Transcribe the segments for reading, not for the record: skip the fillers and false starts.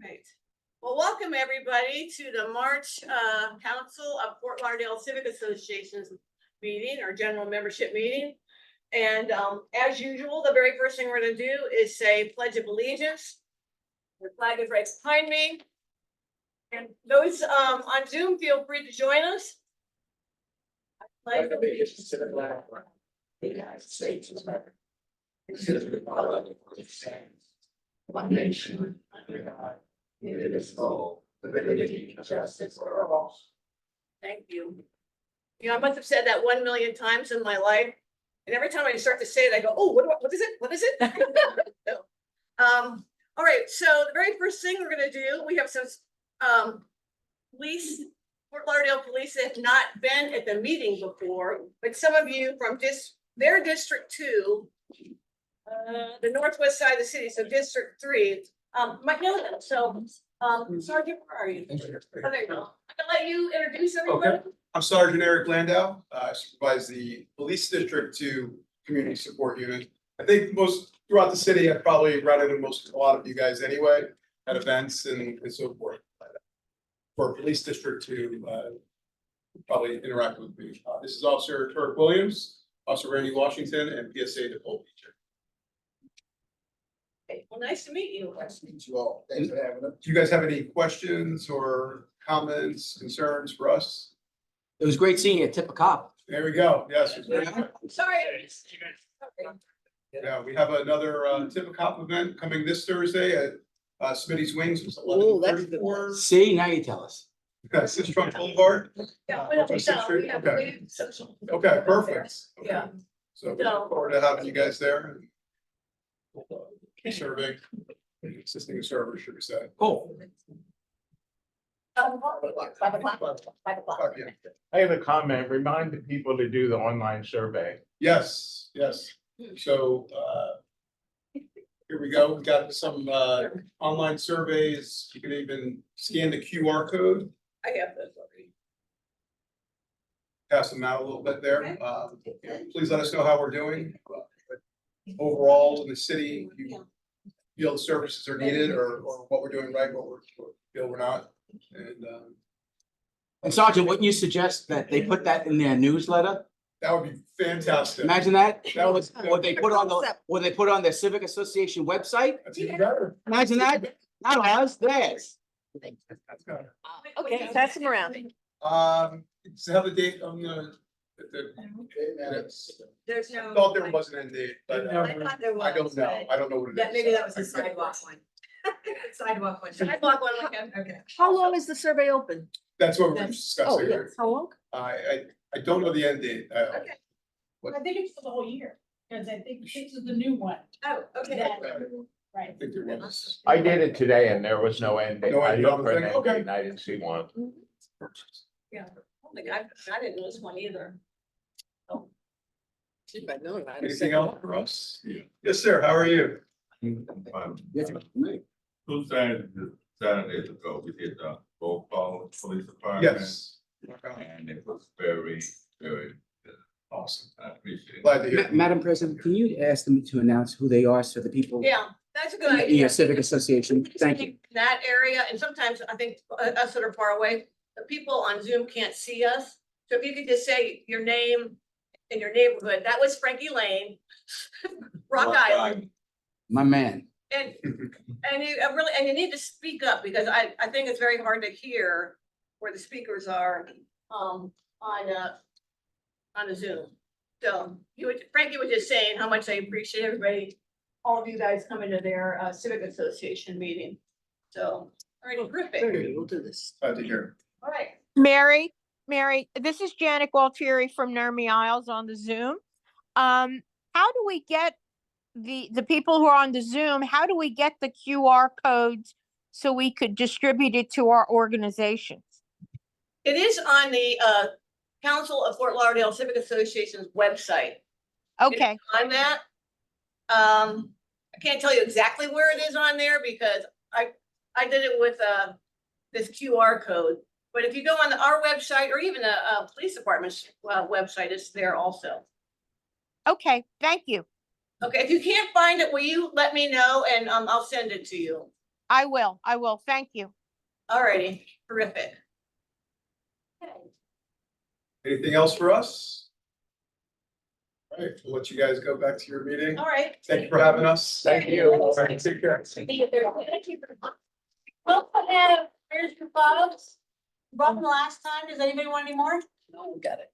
Right. Well, welcome everybody to the March Council of Fort Lauderdale Civic Association's meeting or general membership meeting. And as usual, the very first thing we're going to do is say Pledge of Allegiance. The flag is right behind me. And those on Zoom, feel free to join us. I pledge allegiance to the flag of the United States of America, to the republic which stands one nation under God, indivisible, with liberty and justice for all. Thank you. You know, I must have said that 1 million times in my life, and every time I start to say it, I go, "Oh, what is it? What is it?" So, all right. So the very first thing we're going to do, we have some police, Fort Lauderdale police have not been at the meeting before, but some of you from their District 2, the northwest side of the city, so District 3, might know them. So, Sergeant, where are you? Oh, there you go. I'm gonna let you introduce everybody. Okay. I'm Sergeant Eric Landau. I supervise the Police District 2 Community Support Unit. I think throughout the city, I've probably run into a lot of you guys anyway at events and so forth. For Police District 2, probably interact with me. This is Officer Turk Williams, Officer Randy Washington, and PSA Nicole Beecher. Okay, well, nice to meet you. Nice to meet you all. Thanks for having us. Do you guys have any questions or comments, concerns for us? It was great seeing you at Tip of Cop. There we go. Yes. I'm sorry. Yeah, we have another Tip of Cop event coming this Thursday at Smitty's Wings. It's Oh, that's 11:34. See, now you tell us. That's Trunk Boulevard. Yeah, well, we Sixth Street? we have Okay. social. Okay, perfect. Okay. Yeah. So we look forward to having you guys there. Serving, assisting servers, should we say. Cool. 5 o'clock. Yeah. I have a comment. Remind the people to do the online survey. Yes, yes. So here we go. We got some online surveys. You can even scan the QR code, I have those already. pass them out a little bit there. Please let us know how we're doing. Overall in the city, you feel the services are needed or what we're doing right, what we're not. And Sergeant, wouldn't you suggest that they put that in their newsletter? That would be fantastic. Imagine that. That was. Or they put on their Civic Association website. That's even better. Imagine that. Not ours, theirs. That's good. Okay, pass them around. So have the date on There's I no. thought there was an end date, but I thought there was. I don't know. but I don't know what it is. That maybe that was a sidewalk one. Sidewalk one. Sidewalk one, okay. How long is the survey open? That's what we're That's- discussing. here. How long? I don't know the end date. Okay. I think it's for the whole year, because I think this is the new one, Oh, okay. right? I think there was. I did it today and there was no end date. No I end looked for an date, end okay. date and I didn't see one. Yeah. I didn't know this one either. Anything else for us? Yes, sir. How are you? Two Saturdays ago, we did the roll call police department. Yes. And it was very, very Awesome. I appreciate it. Glad to hear. Madam President, can you ask them to announce who they are so the people? Yeah, that's a good In idea. your Civic Association, thank you. That area, and sometimes I think us that are far away, the people on Zoom can't see us. So if you could just say your name and your neighborhood, that was Frankie Lane, Rock Island. My man. And you really, and you need to speak up because I think it's very hard to hear where the speakers are on a Zoom. So Frankie was just saying how much I appreciate everybody, all of you guys coming to their Civic Association meeting. So, all right, terrific. We'll do this. Glad to hear. All right. Mary, this is Janet Gualtieri from Nermi Isles on the Zoom. How do we get the people who are on the Zoom, how do we get the QR codes so we could distribute it to our organizations? It is on the Council of Fort Lauderdale Civic Association's website. Okay, On that. I can't tell you exactly where it is on there because I did it with this QR code. But if you go on our website or even the police department's website, it's there also. okay, thank you. Okay, if you can't find it, will you let me know and I'll send it to you? I will. Thank you. Alrighty, terrific. Anything else for us? All right, we'll let you guys go back to your meeting. All right. Thank you for having us. Thank you. All right, take care. Well, here's your files. Brought them last time. Does anybody want any more? No, we got it.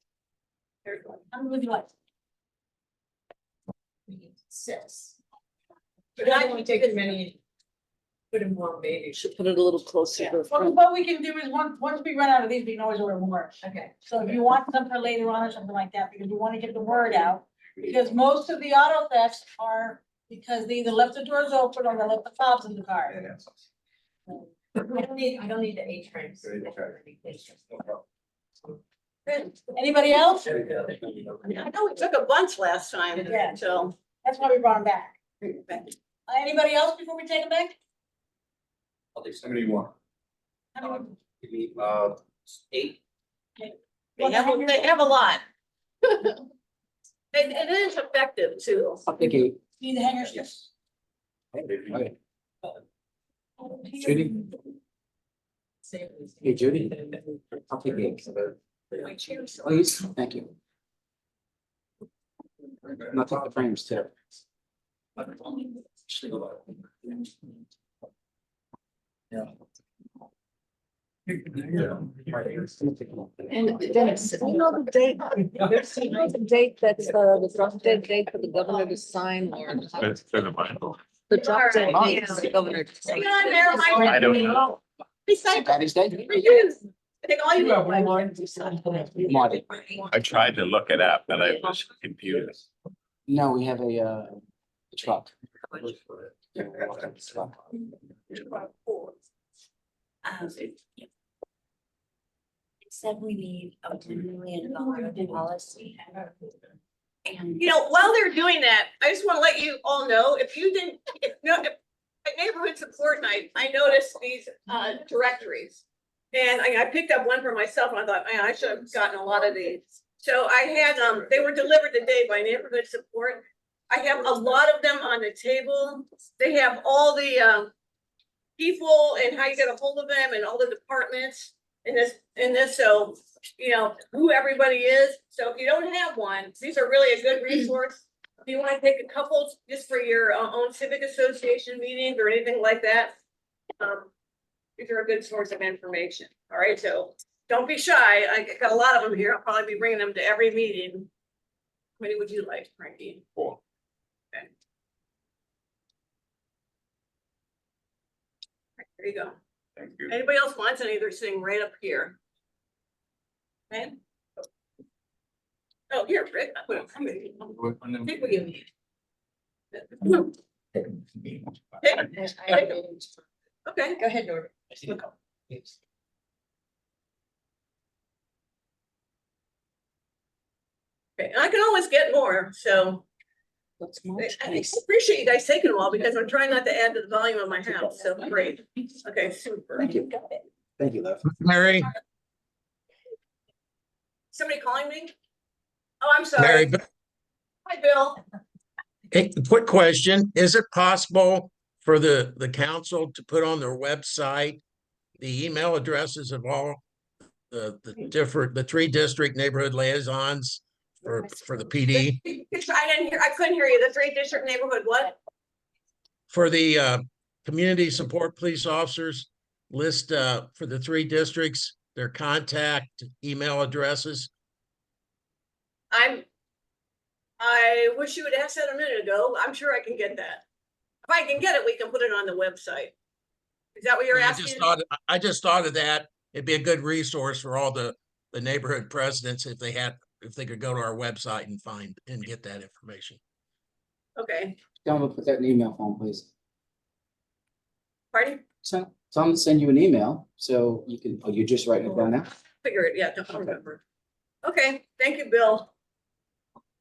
Here's one. How many would you like? 6. But I can take as many. Put in more, maybe. Should put it a little closer to the Well, front. what we can do is once we run out of these, we can always order more. Okay. So if you want some for later on or something like that, because we want to get the word out. Because most of the auto thefts are because they either left the doors open or they left the fobs in the car. I don't need the H frames. Anybody else? I know we took a bunch last time, Yeah. so. That's why we brought them back. Anybody else before we take them back? How many more? How many- 8. They have a lot. It is effective too. I'll take eight. Need the hangers? Yes. Okay. Judy? Hey, Judy. I'll take eight. Please, thank you. And I'll take the frames too. And Dennis, you know the date, you know the date that's the drop dead date for the governor to sign or That's kind of mine. the drop dead date for the governor to sign. Hang on, Mayor, I don't know. Recycle. Patty's Day? Reuse. Take all you want. Marty. I tried to look it up, but I was confused. No, we have a truck. Said we need a $10 million policy. And You know, while they're doing that, I just want to let you all know, if you didn't, if at neighborhood support night, I noticed these directories. And I picked up one for myself and I thought, man, I should have gotten a lot of these. So I had, they were delivered today by neighborhood support. I have a lot of them on the table. They have all the people and how you get a hold of them and all the departments in this, so you know who everybody is. So if you don't have one, these are really a good resource. If you want to take a couple just for your own civic association meetings or anything like that, these are a good source of information. All right, so don't be shy. I got a lot of them here. I'll probably be bringing them to every meeting. How many would you like, Frankie? 4. Okay. There you go. Thank you. Anybody else wants any? They're sitting right up here. Okay. Oh, here, Rick. I think what you need. Okay. Go ahead, Nora. Okay, and I can always get more, so Looks I much I nice. appreciate you guys taking them all because I'm trying not to add to the volume of my house, so great. Okay, super. Thank you. Thank you, Lev. Mary, Somebody calling me? Oh, I'm Mary, sorry. Hi, Bill. a quick question. Is it possible for the council to put on their website the email addresses of all the 3 district neighborhood liaisons for the PD? I couldn't hear you. The 3 district neighborhood, what? For the community support police officers, list for the 3 districts, their contact email addresses. I wish you would ask that a minute ago. I'm sure I can get that. If I can get it, we can put it on the website. Is that what you're asking? I just thought of that. It'd be a good resource for all the neighborhood presidents if they could go to our website and find and get that information. Okay, Tell them to put that in email form, please. pardon? So tell them to send you an email so you can, oh, you're just writing it down now? Figure it, yeah, don't remember. Okay, thank you, Bill.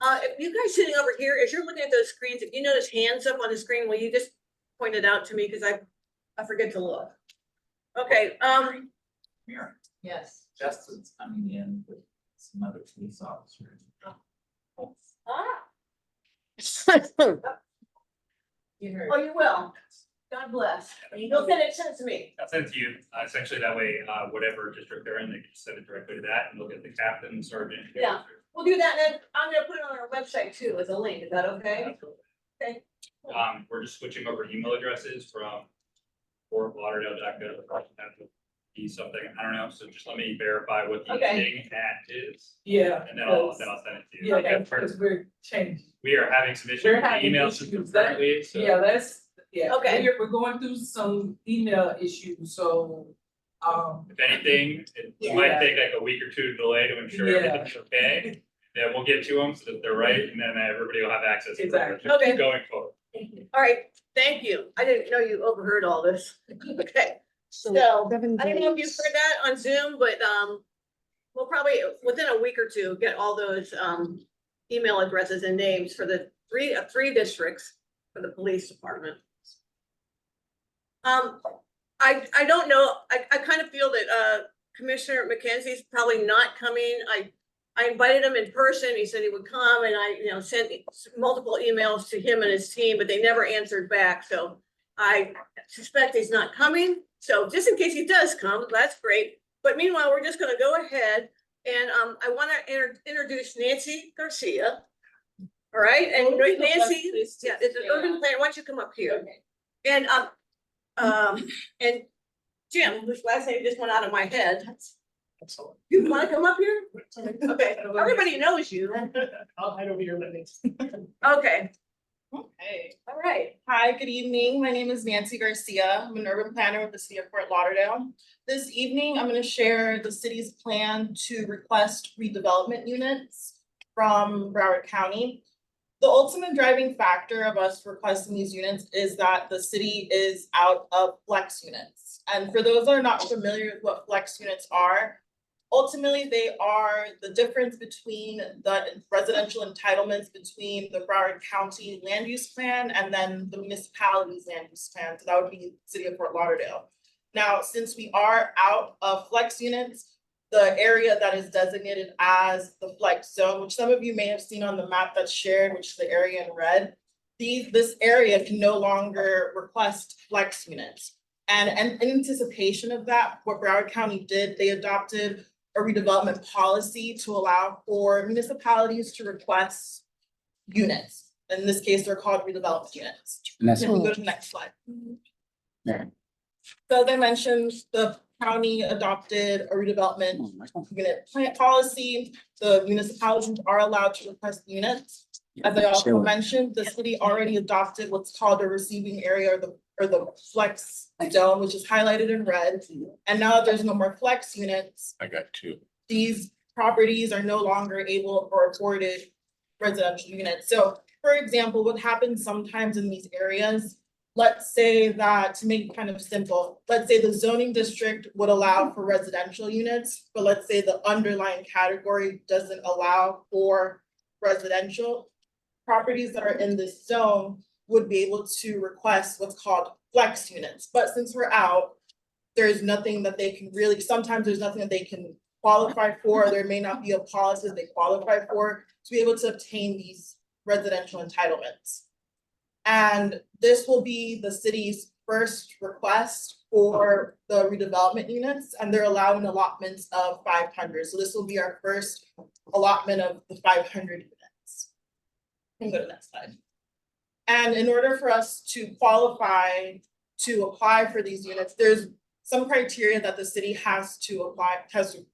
If you guys sitting over here, as you're looking at those screens, if you notice hands up on the screen, will you just point it out to me? Because I forget to look. Okay, Yes. Justin's coming in with some other police officers. oh, you will. Done God bless. You'll send it to me. I'll send it to you, essentially that way, whatever district they're in, they can just send it directly to that and look at the captain, sergeant. Yeah. We'll do that, and then I'm gonna put it on our website too as a link, is that okay? Absolutely. Okay. We're just switching over email addresses from FortLauderdale.gov. That would be something, I don't know, so just let me verify what the Okay. ending at is, Yeah. and then I'll send it to you. Yeah, Perfect. because we're changing. We are having some issues We're with the having email issues. system That- currently, so. Yeah, Okay. we're going through some email issues, so, If anything, it Yeah. might take like a week or two to delay to ensure Yeah. everything's okay. Then we'll get to them so that they're right, and then everybody will have access. to it, Exactly. Okay. Going forward. All right, thank you. I didn't know you overheard all this. Okay, so I don't know if you've heard that on Zoom, but we'll probably within a week or two get all those email addresses and names for the three districts for the police department. I don't know, I kind of feel that Commissioner McKenzie's probably not coming. I invited him in person. He said he would come, and I, sent multiple emails to him and his team, but they never answered back. So I suspect he's not coming. So just in case he does come, that's great. But meanwhile, we're just gonna go ahead and I want to introduce Nancy Garcia. All right, and Nancy, yeah, it's an urban plan. Why don't you come up here? And and Jim, whose last name just went out of my head. You wanna come up here? Okay, everybody knows you. I'll hide over here, Okay, Hey, all right. hi, good evening. My name is Nancy Garcia. I'm an urban planner with the city of Fort Lauderdale. This evening, I'm going to share the city's plan to request redevelopment units from Broward County. The ultimate driving factor of us requesting these units is that the city is out of flex units. And for those that are not familiar with what flex units are, ultimately, they are the difference between the residential entitlements between the Broward County land use plan and then the municipality's land use plan. So that would be the city of Fort Lauderdale. Now, since we are out of flex units, the area that is designated as the flex zone, which some of you may have seen on the map that's shared, which is the area in red, this area can no longer request flex units. And in anticipation of that, what Broward County did, they adopted a redevelopment policy to allow for municipalities to request units. In this case, they're called redevelopment units. And that's, If we go to the next slide. Yeah. So as I mentioned, the county adopted a redevelopment unit plan policy. The municipalities are allowed to request units. As I also mentioned, the city already adopted what's called a receiving area or the flex zone, which is highlighted in red. And now that there's no more flex units, I got two. these properties are no longer able or afforded residential units. So for example, what happens sometimes in these areas, let's say that, to make it kind of simple, let's say the zoning district would allow for residential units, but let's say the underlying category doesn't allow for residential. Properties that are in this zone would be able to request what's called flex units. But since we're out, there's nothing that they can really, sometimes there's nothing that they can qualify for. There may not be a policy that they qualify for to be able to obtain these residential entitlements. And this will be the city's first request for the redevelopment units, and they're allowing allotments of 500. So this will be our first allotment of the 500 units. You can go to the next slide. And in order for us to qualify to apply for these units, there's some criteria that the city has to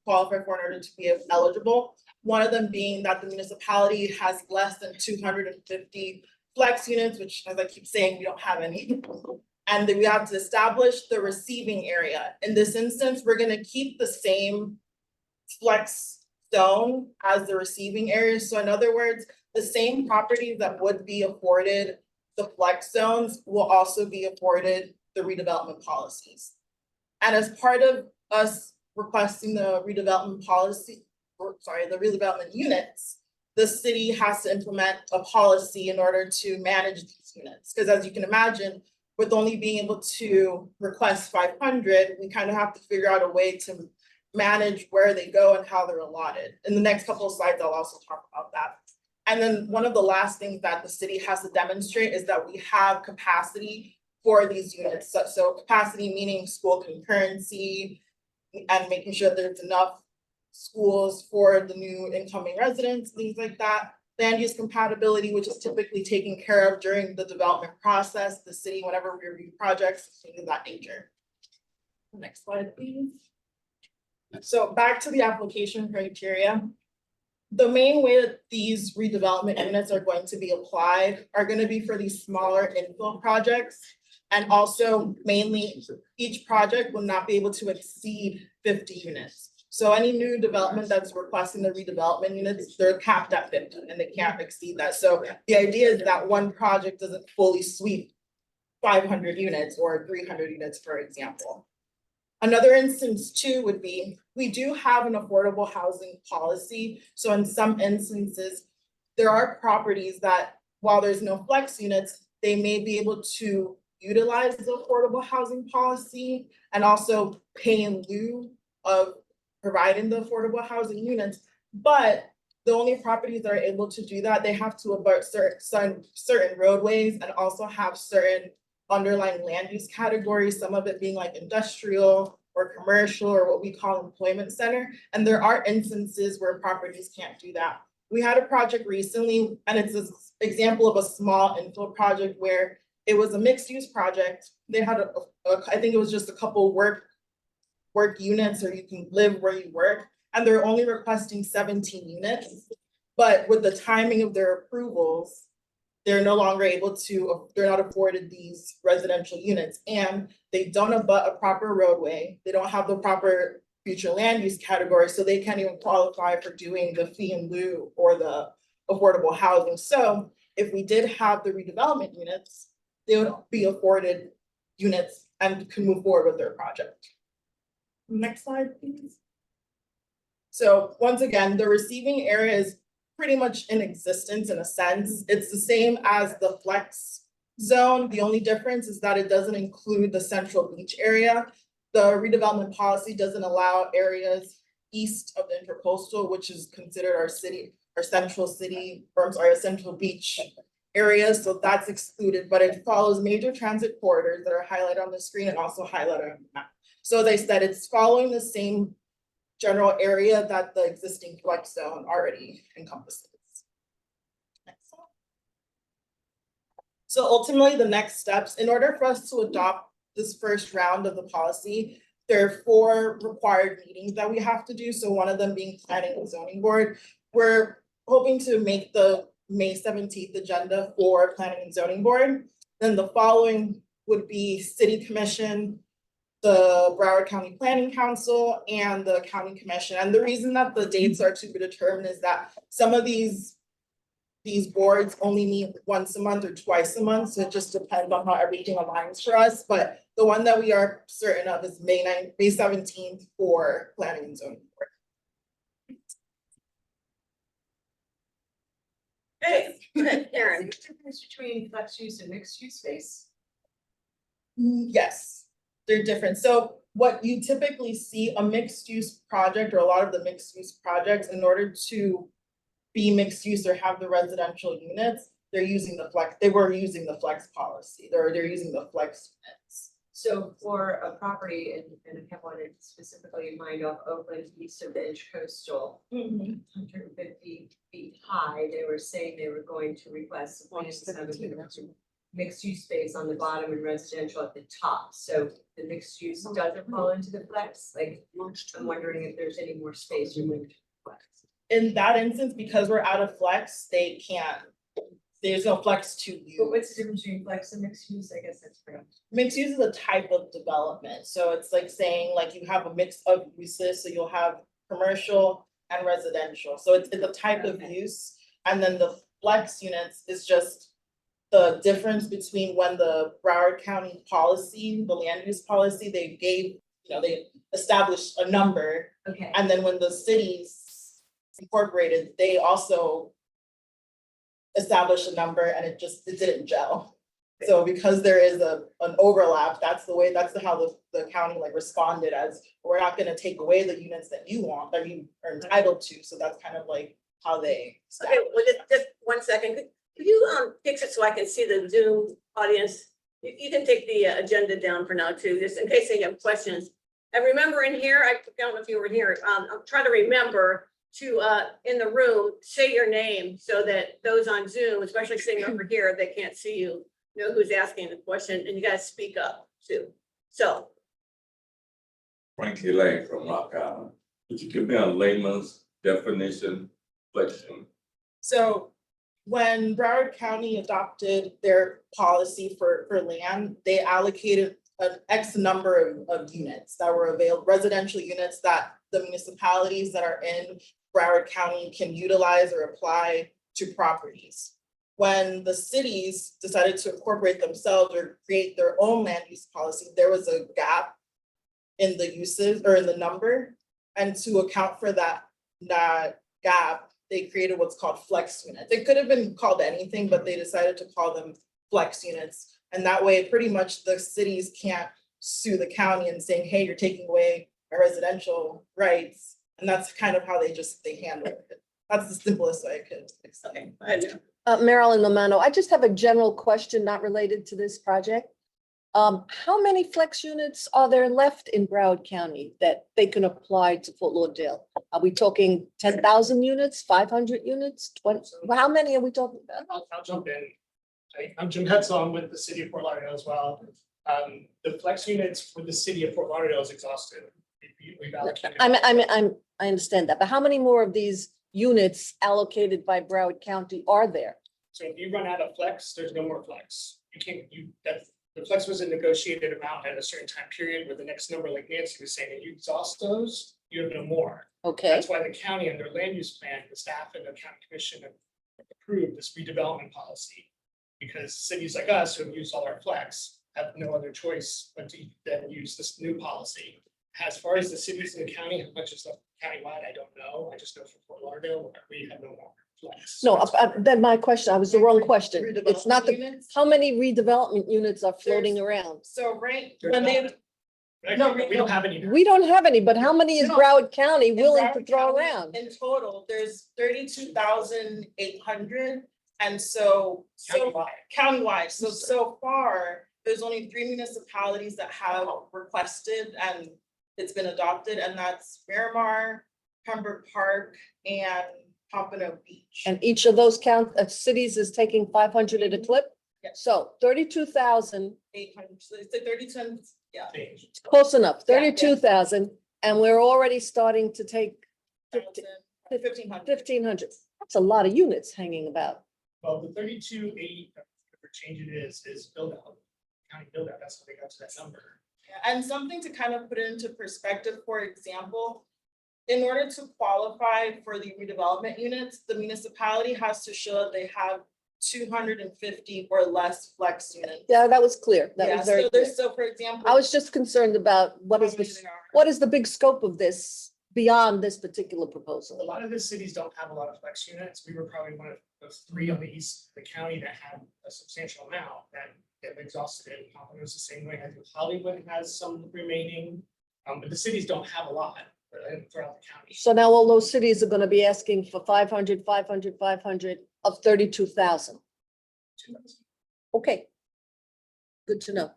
qualify for in order to be eligible. One of them being that the municipality has less than 250 flex units, which, as I keep saying, we don't have any. And then we have to establish the receiving area. In this instance, we're gonna keep the same flex zone as the receiving area. So in other words, the same properties that would be afforded the flex zones will also be afforded the redevelopment policies. And as part of us requesting the redevelopment policy, the redevelopment units, the city has to implement a policy in order to manage these units. Because as you can imagine, with only being able to request 500, we kind of have to figure out a way to manage where they go and how they're allotted. In the next couple of slides, I'll also talk about that. And then one of the last things that the city has to demonstrate is that we have capacity for these units. So capacity meaning school concurrency and making sure there's enough schools for the new incoming residents, things like that. Land use compatibility, which is typically taken care of during the development process, the city, whenever we review projects, things of that nature. Next slide, please. So back to the application criteria. The main way that these redevelopment units are going to be applied are going to be for these smaller infill projects. And also mainly each project will not be able to exceed 50 units. So any new development that's requesting the redevelopment units, they're capped at 50 and they can't exceed that. So the idea is that one project doesn't fully sweep 500 units or 300 units, for example. Another instance too would be, we do have an affordable housing policy. So in some instances, there are properties that while there's no flex units, they may be able to utilize the affordable housing policy and also pay in lieu of providing the affordable housing units. But the only properties that are able to do that, they have to abut certain roadways and also have certain underlying land use categories, some of it being like industrial or commercial or what we call employment center. And there are instances where properties can't do that. We had a project recently, and it's an example of a small infill project where it was a mixed use project. They had I think it was just a couple work units, or you can live where you work, and they're only requesting 17 units. But with the timing of their approvals, they're no longer able to, they're not afforded these residential units, and they don't abut a proper roadway. They don't have the proper future land use category, so they can't even qualify for doing the fee in lieu or the affordable housing. So if we did have the redevelopment units, they would be afforded units and can move forward with their project. Next slide, please. So once again, the receiving area is pretty much in existence in a sense. It's the same as the flex zone. The only difference is that it doesn't include the central beach area. The redevelopment policy doesn't allow areas east of the intercoastal, which is considered our city, our central city, or I'm sorry, a central beach area. So that's excluded, but it follows major transit corridors that are highlighted on the screen and also highlighted on the map. So as I said, it's following the same general area that the existing flex zone already encompasses. Next slide. So ultimately, the next steps, in order for us to adopt this first round of the policy, there are 4 required meetings that we have to do. So one of them being planning and zoning board. We're hoping to make the May 17th agenda for planning and zoning board. Then the following would be city commission, the Broward County Planning Council, and the County Commission. And the reason that the dates are to be determined is that some of these boards only meet once a month or twice a month. So it just depends on how everything aligns for us. But the one that we are certain of is May 17th for Planning and Zoning Board. Hey, Aaron. Is there a difference between flex use and mixed use space? Yes, they're different. So what you typically see, a mixed use project, or a lot of the mixed use projects, in order to be mixed use or have the residential units, they were using the flex policy. They're using the flex units. So for a property, and I have one specifically in mind off Oakland, east of the Intercoastal, 150 feet high, they were saying they were going to request mixed use space on the bottom and residential at the top. So the mixed use doesn't fall into the flex. Like, I'm wondering if there's any more space or moved to flex. In that instance, because we're out of flex, they can't. There's no flex to use. But what's the difference between flex and mixed use? I guess that's correct. Mixed use is a type of development. So it's like saying like you have a mix of uses. So you'll have commercial and residential. So it's a type of use. And then the flex units is just the difference between when the Broward County policy, the land use policy, they gave, they established a number. Okay. And then when the cities incorporated, they also established a number, and it didn't gel. So because there is an overlap, that's how the county responded as, we're not gonna take away the units that you want, that you are entitled to. So that's kind of like how they. Okay, well, just 1 second. Could you fix it so I can see the Zoom audience? You can take the agenda down for now too, just in case they have questions. And remember in here, I don't know if you were here, I'll try to remember to, in the room, say your name so that those on Zoom, especially sitting over here, they can't see you, know who's asking the question, and you guys speak up too. So, Frankie Lane from Rock Island. Could you give me a layman's definition, flexion? So when Broward County adopted their policy for land, they allocated an X number of units that were available, residential units that the municipalities that are in Broward County can utilize or apply to properties. When the cities decided to incorporate themselves or create their own land use policy, there was a gap in the uses or in the number. And to account for that gap, they created what's called flex units. They could have been called anything, but they decided to call them flex units. And that way, pretty much the cities can't sue the county and saying, hey, you're taking away my residential rights. And that's kind of how they handle it. That's the simplest way I could explain. Marilyn Romano, I just have a general question not related to this project. How many flex units are there left in Broward County that they can apply to Fort Lauderdale? Are we talking 10,000 units, 500 units, 20? How many are we talking about? I'll jump in. I'm Jim Hetzel. I'm with the city of Fort Lauderdale as well. The flex units for the city of Fort Lauderdale is exhausted. We've allocated. I understand that, but how many more of these units allocated by Broward County are there? So if you run out of flex, there's no more flex. The flex was a negotiated amount at a certain time period where the next number, like Nancy was saying, if you exhaust those, you have no more. Okay, That's why the county under land use plan, the staff and the county commission have approved this redevelopment policy. Because cities like us who have used all our flex have no other choice but to then use this new policy. As far as the cities in the county, how much is left countywide, I don't know. I just know for Fort Lauderdale, we have no more flex. no, then my question, I was the wrong question. It's not Redevelopment the, units. how many redevelopment units are floating around? So right, There's when they. not. No, We don't have any. We don't have any, but how many is No. Broward County in willing to Broward throw County, around? In total, there's 32,800. And so countywide, so far, there's only 3 municipalities that have requested and it's been adopted, and that's Miramar, Pembroke Park, and Pompano Beach. And each of those cities is taking 500 at a clip? Yes. So 32,000, 800, so it's like 32, yeah. close enough, Yeah, yeah. 32,000, and we're already starting to take 1,500. 1,500. That's a lot of units hanging about. Well, the 32,800, whatever change it is build out, county build out, that's how they got to that number. And something to kind of put into perspective, for example, in order to qualify for the redevelopment units, the municipality has to show that they have 250 or less flex units. Yeah, that was clear. That Yeah, was very so clear. there's, so for example. I was just concerned about how many there are. what is the big scope of this beyond this particular A proposal? lot of the cities don't have a lot of flex units. We were probably one of those 3 on the east of the county that had a substantial amount that have exhausted it. Pompano's the same way. I think Hollywood has some remaining, but the cities don't have a lot throughout the county. So now all those cities are gonna be asking for 500, 500, 500 of 32,000. Okay. Good to know.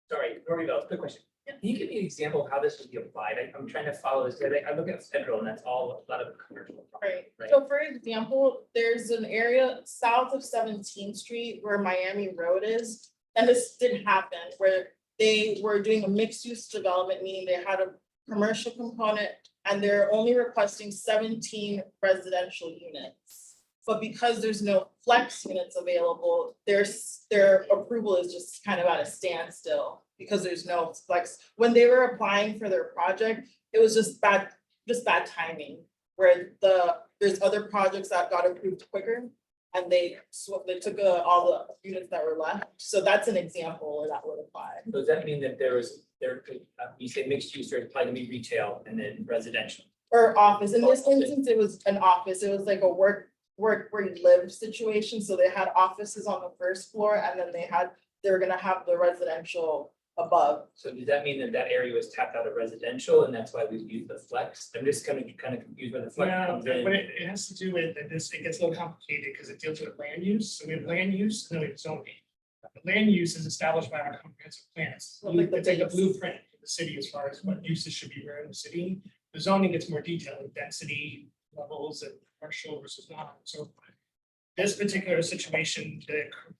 Sorry, Rory Bell, quick question. Can you give me an example of how this would be applied? I'm trying to follow this. I look at federal and that's all a lot of the commercial. Right, Right. so for example, there's an area south of 17th Street where Miami Road is. And this did happen where they were doing a mixed use development, meaning they had a commercial component and they're only requesting 17 residential units. But because there's no flex units available, their approval is just kind of at a standstill because there's no flex. When they were applying for their project, it was just bad timing. Where there's other projects that got approved quicker and they took all the units that were left. So that's an example where that would apply. So does that mean that you say mixed use, there's probably gonna be retail and then residential? Or office, in this instance, it was an office, it was like a work where you live situation, so they had offices on the first floor and then they were gonna have the residential above. So does that mean that area was tapped out of residential and that's why we use the flex? I'm just kind of confused where the flex No, comes but in. it has to do with this, it gets a little complicated because it deals with land use. So we have land use and then we have zoning. The land use is established by our comprehensive plans. It's like a blueprint for the city as far as what uses should be where in the city. The zoning gets more detailed, density levels and commercial versus not, and so forth. This particular situation,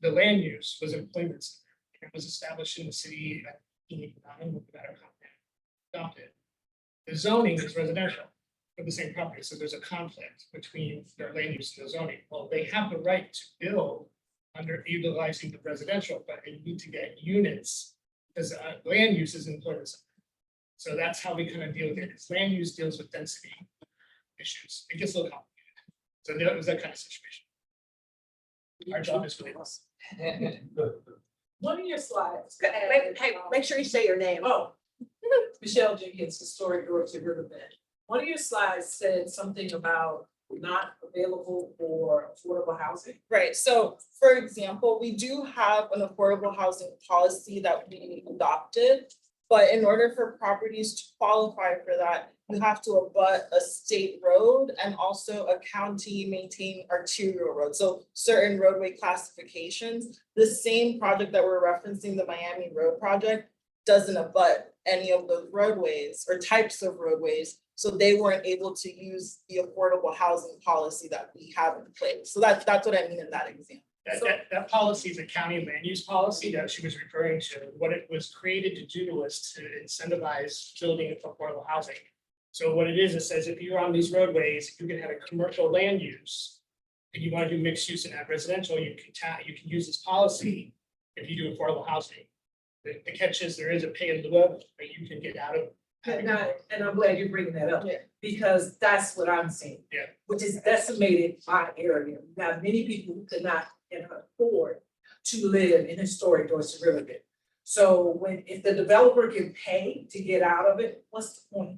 the land use was employment center. It was established in the city at 1989 with the better adopted. The zoning is residential for the same property, so there's a conflict between their land use and the zoning. Well, they have the right to build under utilizing the residential, but they need to get units because land use is employment center. So that's how we kind of deal with it. It's land use deals with density issues. It gets a little complicated. So it was that kind of situation. Our job is really this. One of your slides. Hey, make sure you say your name. Oh, Michelle Jenkins, Historic Dorothy Riverbend. One of your slides said something about not available for affordable housing. Right, so for example, we do have an affordable housing policy that we adopted. But in order for properties to qualify for that, you have to abut a state road and also a county maintained arterial road. So certain roadway classifications, the same project that we're referencing, the Miami Road project, doesn't abut any of those roadways or types of roadways. So they weren't able to use the affordable housing policy that we have in place. So that's what I mean in that example. That policy is a county land use policy that she was referring to. What it was created to do was to incentivize building of affordable housing. So what it says if you're on these roadways, you can have a commercial land use. And you want to do mixed use and add residential, you can use this policy if you do affordable housing. The catch is there is a pay in lieu of, but you can get out of. And I'm glad you're bringing that up, because that's what I'm seeing. Yeah. Which is decimated my area. We have many people who cannot afford to live in historic Dorset Riverbend. So if the developer can pay to get out of it, what's the point?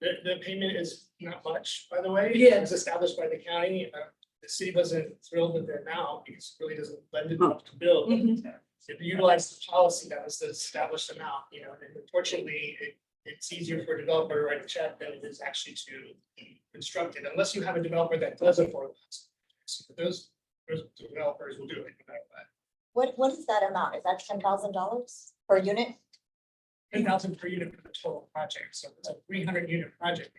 The payment is not much, by the way. Yeah. It was established by the county. The city wasn't thrilled with it now because it really doesn't lend itself to build. If you utilize the policy that was the established amount, and unfortunately, it's easier for a developer to write a check than it is actually to construct it, unless you have a developer that does affordable housing. So those developers will do it no matter what. What is that amount? Is that $10,000 per unit? 10,000 per unit for the total project, so it's a 300 unit project.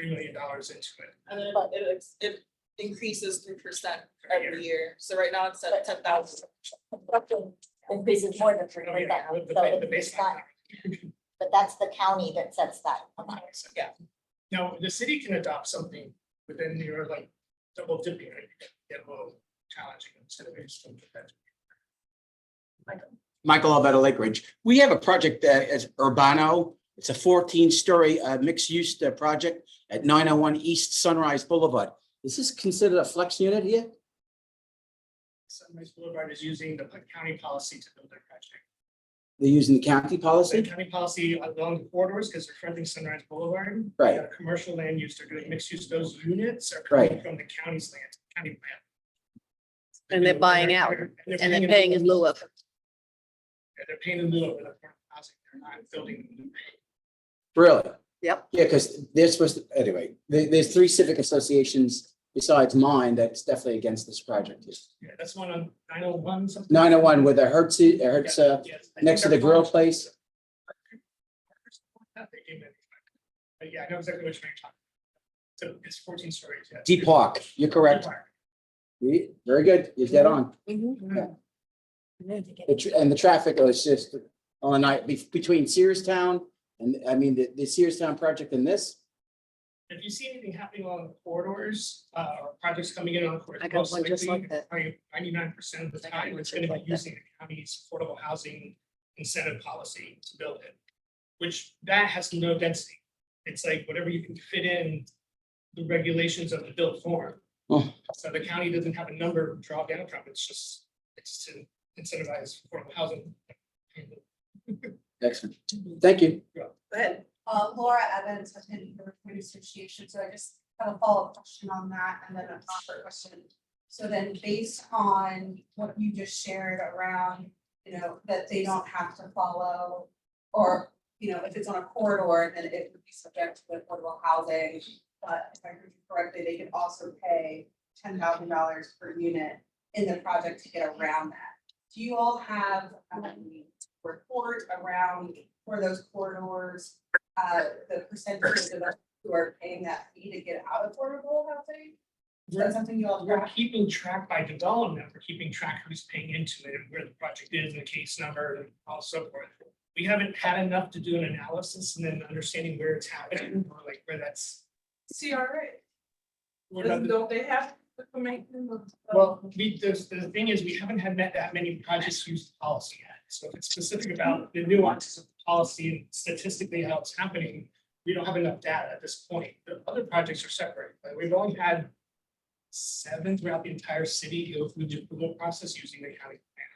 $3 million into it. And then it increases 3% every year. So right now it's at 10,000. Increases more than 3%. The baseline. But that's the county that sets that amount. Yeah. Now, the city can adopt something within your double dipping, right? Get a little challenging instead of Michael Alvetta Lake Ridge. We have a project that is Urbano. It's a 14-story mixed use project at 901 East Sunrise Boulevard. Is this considered a flex unit here? Sunrise Boulevard is using the county policy to build their project. They're using the county The policy? county policy along the corridors, because they're fronting Sunrise Boulevard. Right. They got a commercial land use, they're doing mixed use, those units are coming Right. from the county's land, county land. And they're buying out and they're paying in lieu of. They're paying in lieu of the affordable housing, they're not building. Really? Yep. Yeah, because they're supposed to, anyway, there's 3 civic associations besides mine that's definitely against this project. Yeah, that's one on 901 something. 901 with a Hertz, Yes, I next to think the our grill policy- place. But yeah, I know exactly what you're talking about. So it's 14 stories. Yeah. Deep Park, you're correct. Deep Park. Very good, you're dead on. Mhm. And the traffic is just on a night between Searstown and, I mean, the Searstown project and this. If you see anything happening along the corridors, or projects coming in on the corridors, I got most one just likely, like that. 99% of the time, it's gonna be using the county's affordable housing incentive policy to build it. Which that has no density. It's like whatever you can fit in the regulations of the built form. Oh. So the county doesn't have a number to draw down from, it's to incentivize affordable housing. Excellent. Thank you. Go ahead. Laura Evans with Hidden River Association, so I just have a follow-up question on that and then a proper question. So then based on what you just shared around, that they don't have to follow, or, if it's on a corridor, then it would be subject to affordable housing. But if I heard you correctly, they could also pay $10,000 per unit in the project to get around that. do you all have report around for those corridors, the percentage of us who are paying that fee to get out of affordable housing? Is that something you all We're track? keeping track by development, we're keeping track who's paying into it and where the project is and the case number and all so forth. We haven't had enough to do an analysis and then understanding where it's happening or like where that's. CRA, we're not- don't they have information? Well, the thing is, we haven't had that many projects use the policy yet. So if it's specific about the nuances of the policy and statistically how it's happening, we don't have enough data at this point. The other projects are separate, but we've only had 7 throughout the entire city go through the approval process using the county plan.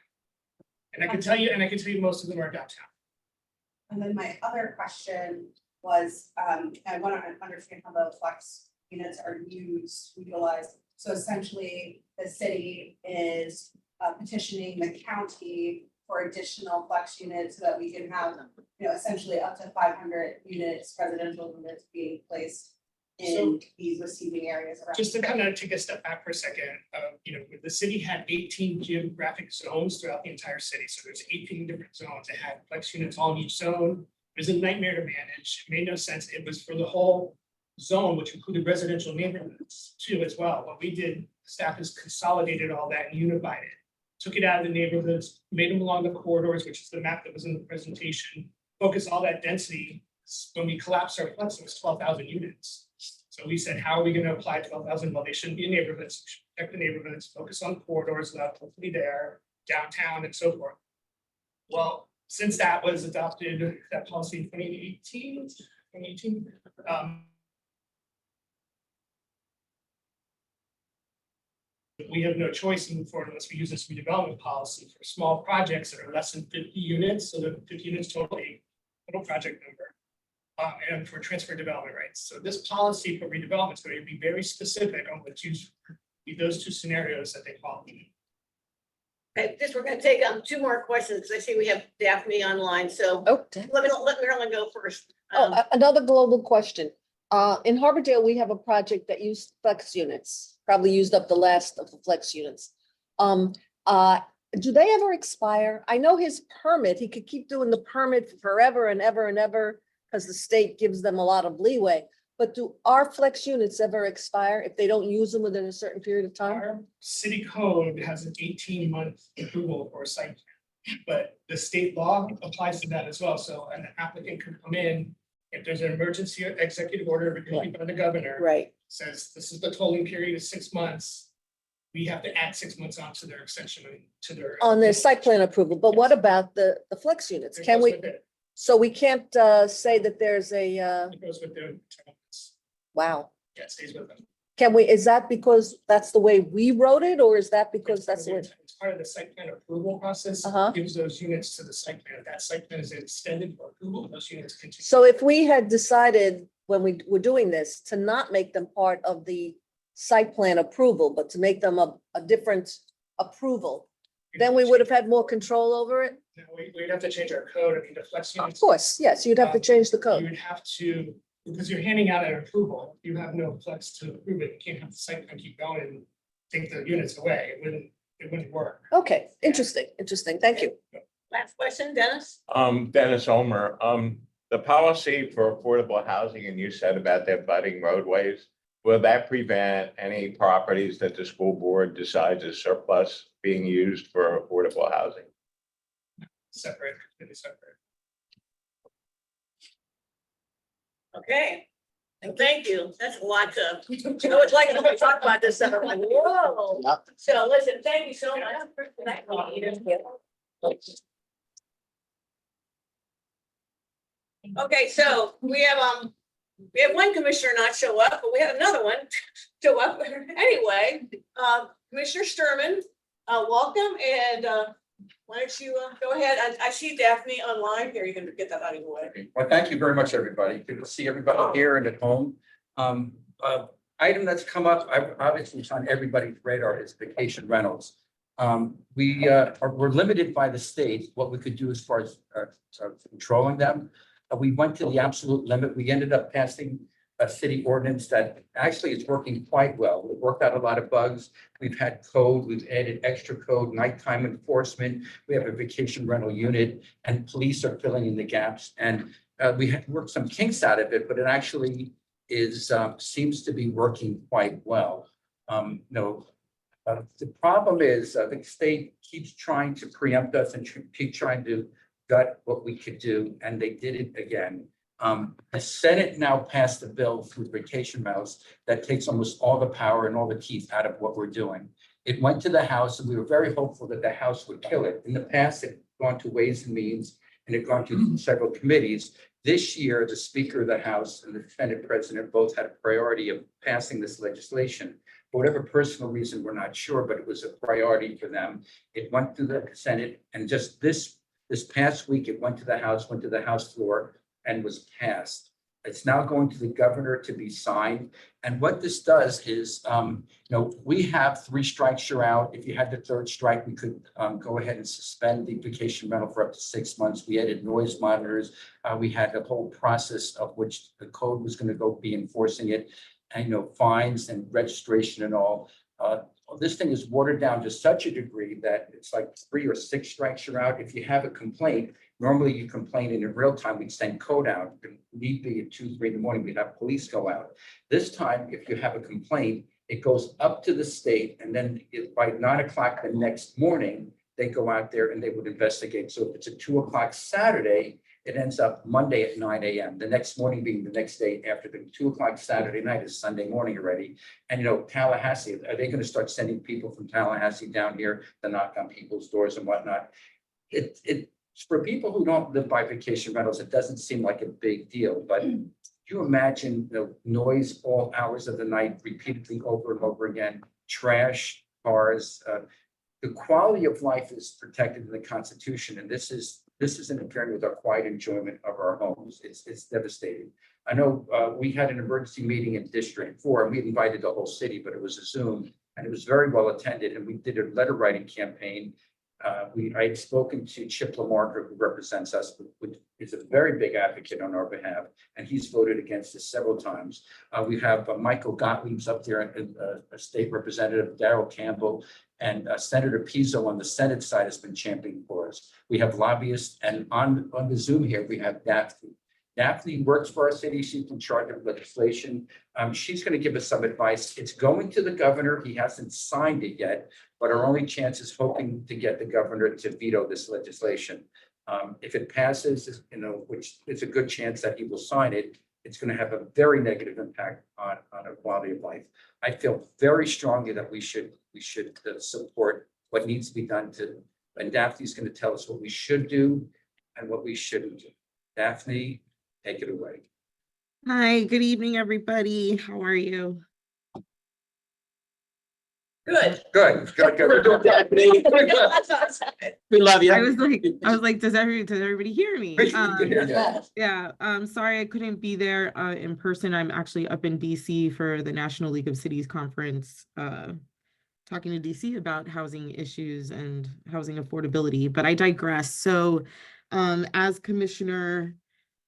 And I can tell you most of them are downtown. And then my other question was, I want to understand how the flex units are utilized. So essentially, the city is petitioning the county for additional flex units so that we can have, essentially up to 500 units, residential units being placed in these receiving areas around. Just to kind of take a step back for a second, the city had 18 geographic zones throughout the entire city. So there's 18 different zones. It had flex units all in each zone. It was a nightmare to manage. It made no sense. It was for the whole zone, which included residential neighborhoods too as well. What we did, staff has consolidated all that and unified it. Took it out of the neighborhoods, made them along the corridors, which is the map that was in the presentation, focused all that density. When we collapsed our flex, it was 12,000 units. So we said, how are we going to apply 12,000? Well, they shouldn't be in neighborhoods, we should protect the neighborhoods, focus on corridors that are hopefully there, downtown and so forth. Well, since that was adopted, that policy in 2018, we have no choice to move forward unless we use this redevelopment policy for small projects that are less than 50 units, so the 50 units total project number. And for transfer development rights. So this policy for redevelopment is going to be very specific on what those 2 scenarios that they follow. Okay, we're gonna take 2 more questions, because I see we have Daphne online, so Oh, let Marilyn go first. another global question. In Harbordale, we have a project that used flex units, probably used up the last of the flex units. Do they ever expire? I know his permit, he could keep doing the permit forever and ever and ever, because the state gives them a lot of leeway. But do our flex units ever expire if they don't use them within a certain period of time? Our city code has an 18-month approval for a site plan, but the state law applies to that as well. So an applicant can come in, if there's an emergency executive order issued by the governor. Right. Says this is the tolling period of 6 months. We have to add 6 months onto their extension to their. On their site plan approval, but what about the flex units? It Can goes we, with it. so we can't say that there's a, It goes with the terms. wow. Yeah, it stays with them. Can we, is that because that's the way we wrote it, or is that because that's the way? It's part of the site plan approval process. Gives those units to the site plan. If that site plan is extended for approval, those units continue. So if we had decided when we were doing this to not make them part of the site plan approval, but to make them a different approval, then we would have had more control over it? No, we'd have to change our code. I mean, the flex Of units. course, yes, you'd have to change the You code. would have to, because you're handing out an approval, you have no flex to approve it. You can't have the site plan keep going and take the units away. It wouldn't work. Okay, interesting, thank you. Last question, Dennis? Dennis Omer, the policy for affordable housing, and you said about their budding roadways, will that prevent any properties that the school board decides is surplus being used for affordable housing? Separate, completely separate. Okay, and thank you. That's a lot to, I was like, when we talk about this stuff, I'm like, whoa. So listen, thank you so much for that. Okay, so we have 1 commissioner not show up, but we had another one show up anyway. Commissioner Sturman, welcome, and why don't you go ahead? I see Daphne online here. You can get that out of the way. Well, thank you very much, everybody. Good to see everybody here and at home. Item that's come up, obviously it's on everybody's radar, is vacation rentals. We're limited by the state, what we could do as far as sort of controlling them. We went to the absolute limit. We ended up passing a city ordinance that actually is working quite well. We've worked out a lot of bugs. We've had code, we've added extra code, nighttime enforcement. We have a vacation rental unit and police are filling in the gaps. And we have worked some kinks out of it, but it actually is, seems to be working quite well. The problem is the state keeps trying to preempt us and keep trying to gut what we could do, and they did it again. The Senate now passed a bill through vacation rentals that takes almost all the power and all the teeth out of what we're doing. It went to the House, and we were very hopeful that the House would kill it. In the past, it had gone to Ways and Means, and it had gone to several committees. This year, the Speaker of the House and the Senate President both had a priority of passing this legislation. For whatever personal reason, we're not sure, but it was a priority for them. It went to the Senate, and just this past week, it went to the House floor and was passed. It's now going to the governor to be signed. And what this does is, we have 3 strikes, you're out. If you had the 3rd strike, we could go ahead and suspend the vacation rental for up to 6 months. We added noise monitors. We had a whole process of which the code was going to go be enforcing it, and fines and registration and all. This thing is watered down to such a degree that it's like 3 or 6 strikes, you're out. If you have a complaint, normally you complain in real time, we'd send code out. If need be at 2, 3 in the morning, we'd have police go out. This time, if you have a complaint, it goes up to the state, and then by 9 o'clock the next morning, they go out there and they would investigate. So if it's a 2 o'clock Saturday, it ends up Monday at 9 a.m. The next morning being the next day after the 2 o'clock Saturday night is Sunday morning already. And Tallahassee, are they going to start sending people from Tallahassee down here to knock on people's doors and whatnot? It's for people who don't live by vacation rentals, it doesn't seem like a big deal, but you imagine noise all hours of the night, repeatedly over and over again, trash, cars. The quality of life is protected in the Constitution, and this is interfering with our quiet enjoyment of our homes. It's devastating. I know we had an emergency meeting in District 4, and we invited the whole city, but it was a Zoom, and it was very well attended, and we did a letter writing campaign. I had spoken to Chip Lamarca, who represents us, who is a very big advocate on our behalf, and he's voted against us several times. We have Michael Gottlieb's up there, a state representative, Darrell Campbell, and Senator Pizzo on the Senate side has been championing for us. We have lobbyists, and on the Zoom here, we have Daphne. Daphne works for our city. She's in charge of legislation. She's going to give us some advice. It's going to the governor. He hasn't signed it yet, but our only chance is hoping to get the governor to veto this legislation. If it passes, which is a good chance that he will sign it, it's going to have a very negative impact on our quality of life. I feel very strongly that we should support what needs to be done and Daphne's going to tell us what we should do and what we shouldn't do. Daphne, take it away. Hi, good evening, everybody. How are you? Good. Good. We're doing Daphne. We love you. I was like, does everybody hear me? Yeah. Sorry I couldn't be there in person. I'm actually up in DC for the National League of Cities conference, talking to DC about housing issues and housing affordability, but I digress. So as Commissioner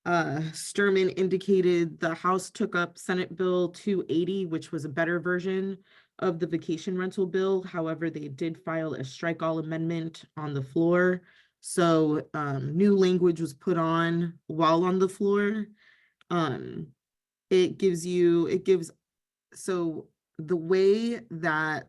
Sturman indicated, the House took up Senate Bill 280, which was a better version of the vacation rental bill. However, they did file a strike all amendment on the floor. So new language was put on while on the floor. So the way that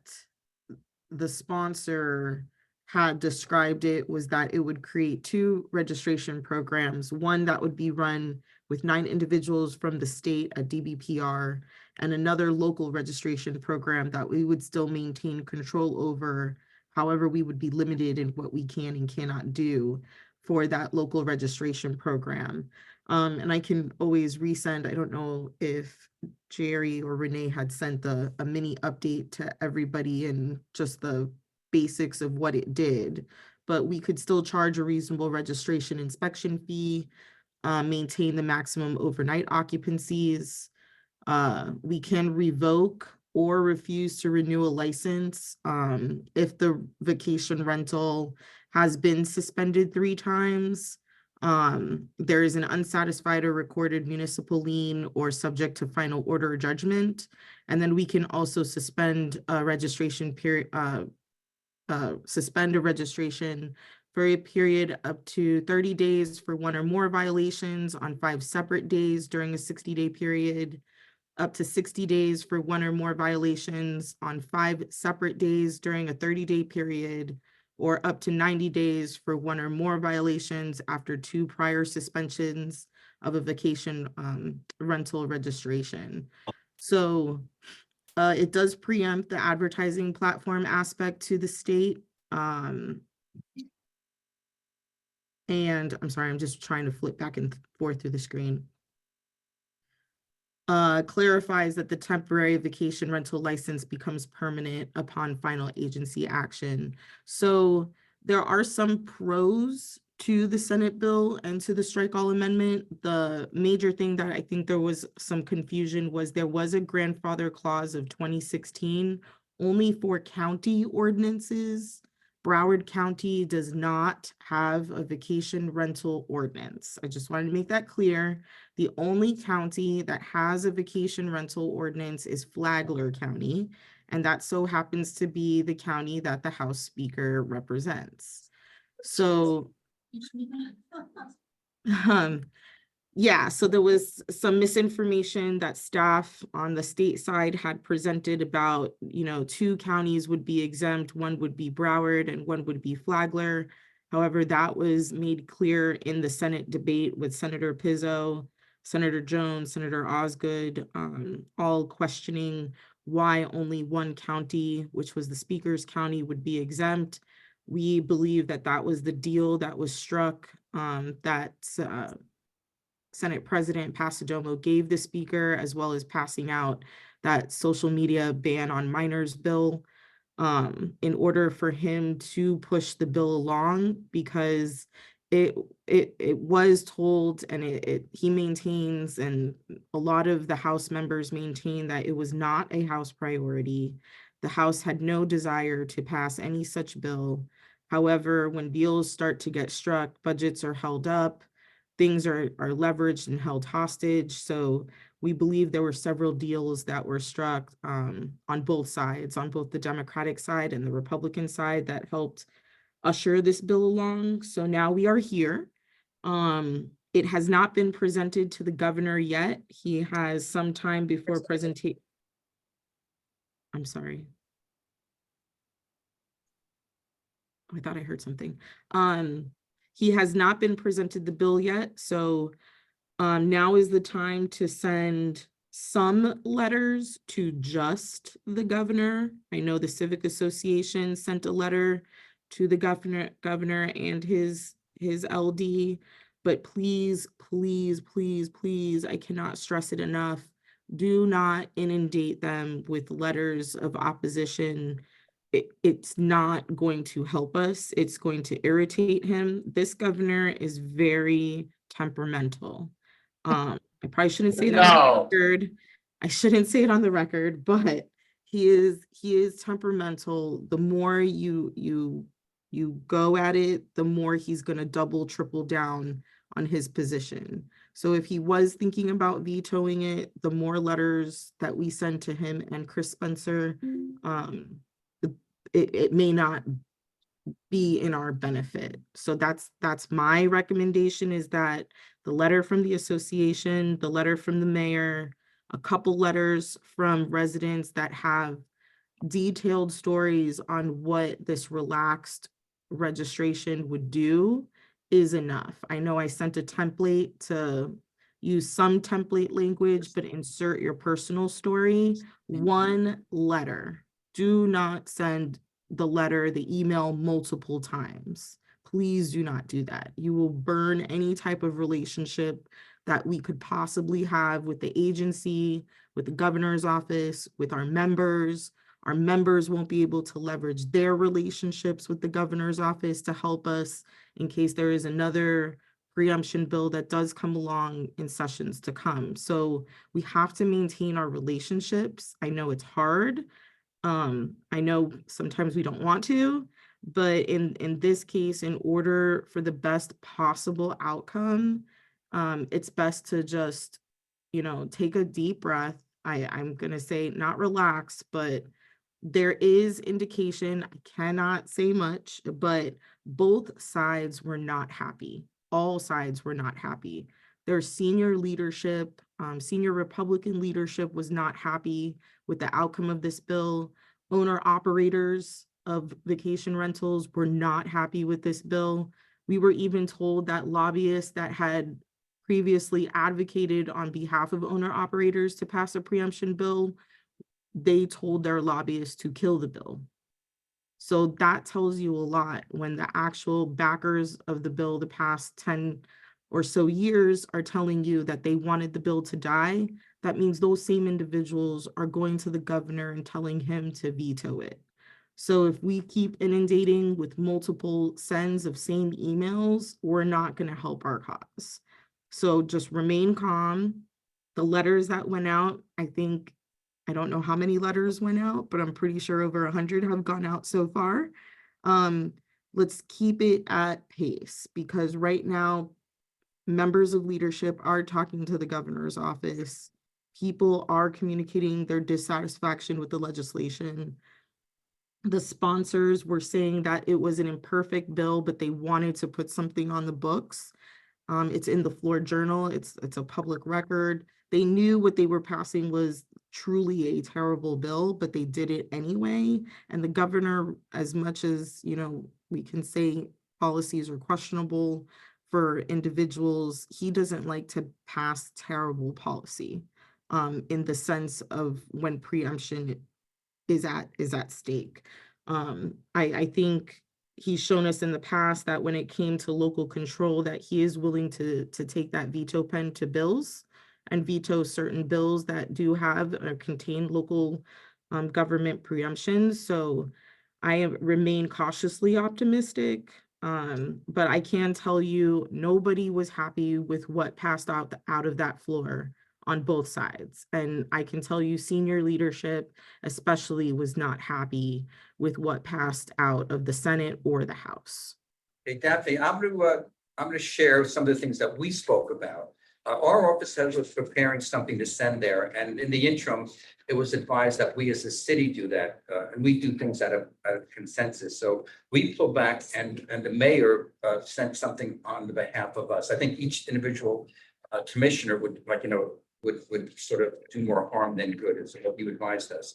the sponsor had described it was that it would create 2 registration programs, one that would be run with 9 individuals from the state, a DBPR, and another local registration program that we would still maintain control over. However, we would be limited in what we can and cannot do for that local registration program. And I can always resend, I don't know if Jerry or Renee had sent a mini update to everybody and just the basics of what it did, but we could still charge a reasonable registration inspection fee, maintain the maximum overnight occupancies. We can revoke or refuse to renew a license if the vacation rental has been suspended 3 times. There is an unsatisfied or recorded municipal lien or subject to final order or judgment. And then we can also suspend a registration period, suspend a registration for a period up to 30 days for one or more violations on 5 separate days during a 60-day period, up to 60 days for one or more violations on 5 separate days during a 30-day period, or up to 90 days for one or more violations after 2 prior suspensions of a vacation rental registration. So it does preempt the advertising platform aspect to the state. And I'm sorry, I'm just trying to flip back and forth through the screen. Clarifies that the temporary vacation rental license becomes permanent upon final agency action. So there are some pros to the Senate bill and to the strike all amendment. The major thing that I think there was some confusion was there was a grandfather clause of 2016 only for county ordinances. Broward County does not have a vacation rental ordinance. I just wanted to make that clear. The only county that has a vacation rental ordinance is Flagler County, and that so happens to be the county that the House Speaker represents. So, yeah, so there was some misinformation that staff on the state side had presented about, 2 counties would be exempt, one would be Broward and one would be Flagler. However, that was made clear in the Senate debate with Senator Pizzo, Senator Jones, Senator Osgood, all questioning why only one county, which was the Speaker's county, would be exempt. We believe that that was the deal that was struck, that Senate President Passidomo gave the Speaker, as well as passing out that social media ban on minors bill, in order for him to push the bill along, because it was told, and he maintains, and a lot of the House members maintain, that it was not a House priority. The House had no desire to pass any such bill. However, when bills start to get struck, budgets are held up, things are leveraged and held hostage. So we believe there were several deals that were struck on both sides, on both the Democratic side and the Republican side, that helped usher this bill along. So now we are here. It has not been presented to the governor yet. He has some time before presentation. I'm sorry. I thought I heard something. He has not been presented the bill yet, so now is the time to send some letters to just the governor. I know the Civic Association sent a letter to the governor and his LD, but please, please, please, please, I cannot stress it enough. Do not inundate them with letters of opposition. It's not going to help us. It's going to irritate him. This governor is very temperamental. I probably shouldn't say that on the record. I shouldn't say it on the record, but he is temperamental. The more you go at it, the more he's gonna double, triple down on his position. So if he was thinking about vetoing it, the more letters that we send to him and Chris Spencer, it may not be in our benefit. So that's my recommendation, is that the letter from the association, the letter from the mayor, a couple letters from residents that have detailed stories on what this relaxed registration would do is enough. I know I sent a template to use some template language, but insert your personal story. One letter. Do not send the letter, the email multiple times. Please do not do that. You will burn any type of relationship that we could possibly have with the agency, with the governor's office, with our members. Our members won't be able to leverage their relationships with the governor's office to help us in case there is another preemption bill that does come along in sessions to come. So we have to maintain our relationships. I know it's hard. I know sometimes we don't want to, But in this case, in order for the best possible outcome, it's best to just, take a deep breath. I'm gonna say not relax, but there is indication, I cannot say much, but both sides were not happy. All sides were not happy. Their senior leadership, senior Republican leadership was not happy with the outcome of this bill. Owner operators of vacation rentals were not happy with this bill. We were even told that lobbyists that had previously advocated on behalf of owner operators to pass a preemption bill, they told their lobbyists to kill the bill. So that tells you a lot when the actual backers of the bill the past 10 or so years are telling you that they wanted the bill to die. That means those same individuals are going to the governor and telling him to veto it. So if we keep inundating with multiple sends of same emails, we're not going to help our cause. So just remain calm. The letters that went out, I don't know how many letters went out, but I'm pretty sure over 100 have gone out so far. Let's keep it at pace, because right now, members of leadership are talking to the governor's office. People are communicating their dissatisfaction with the legislation. The sponsors were saying that it was an imperfect bill, but they wanted to put something on the books. It's in the Floor Journal. It's a public record. They knew what they were passing was truly a terrible bill, but they did it anyway. And the governor, as much as, we can say policies are questionable for individuals, he doesn't like to pass terrible policy, in the sense of when preemption is at stake. I think he's shown us in the past that when it came to local control, that he is willing to take that veto pen to bills and veto certain bills that do have or contain local government preemptions. So I remain cautiously optimistic. But I can tell you, nobody was happy with what passed out of that floor on both sides. And I can tell you, senior leadership especially was not happy with what passed out of the Senate or the House. Hey, Daphne, I'm gonna share some of the things that we spoke about. Our office was preparing something to send there, and in the interim, it was advised that we as a city do that, and we do things out of consensus. So we pulled back, and the mayor sent something on the behalf of us. I think each individual commissioner would, would sort of do more harm than good, is what you advised us.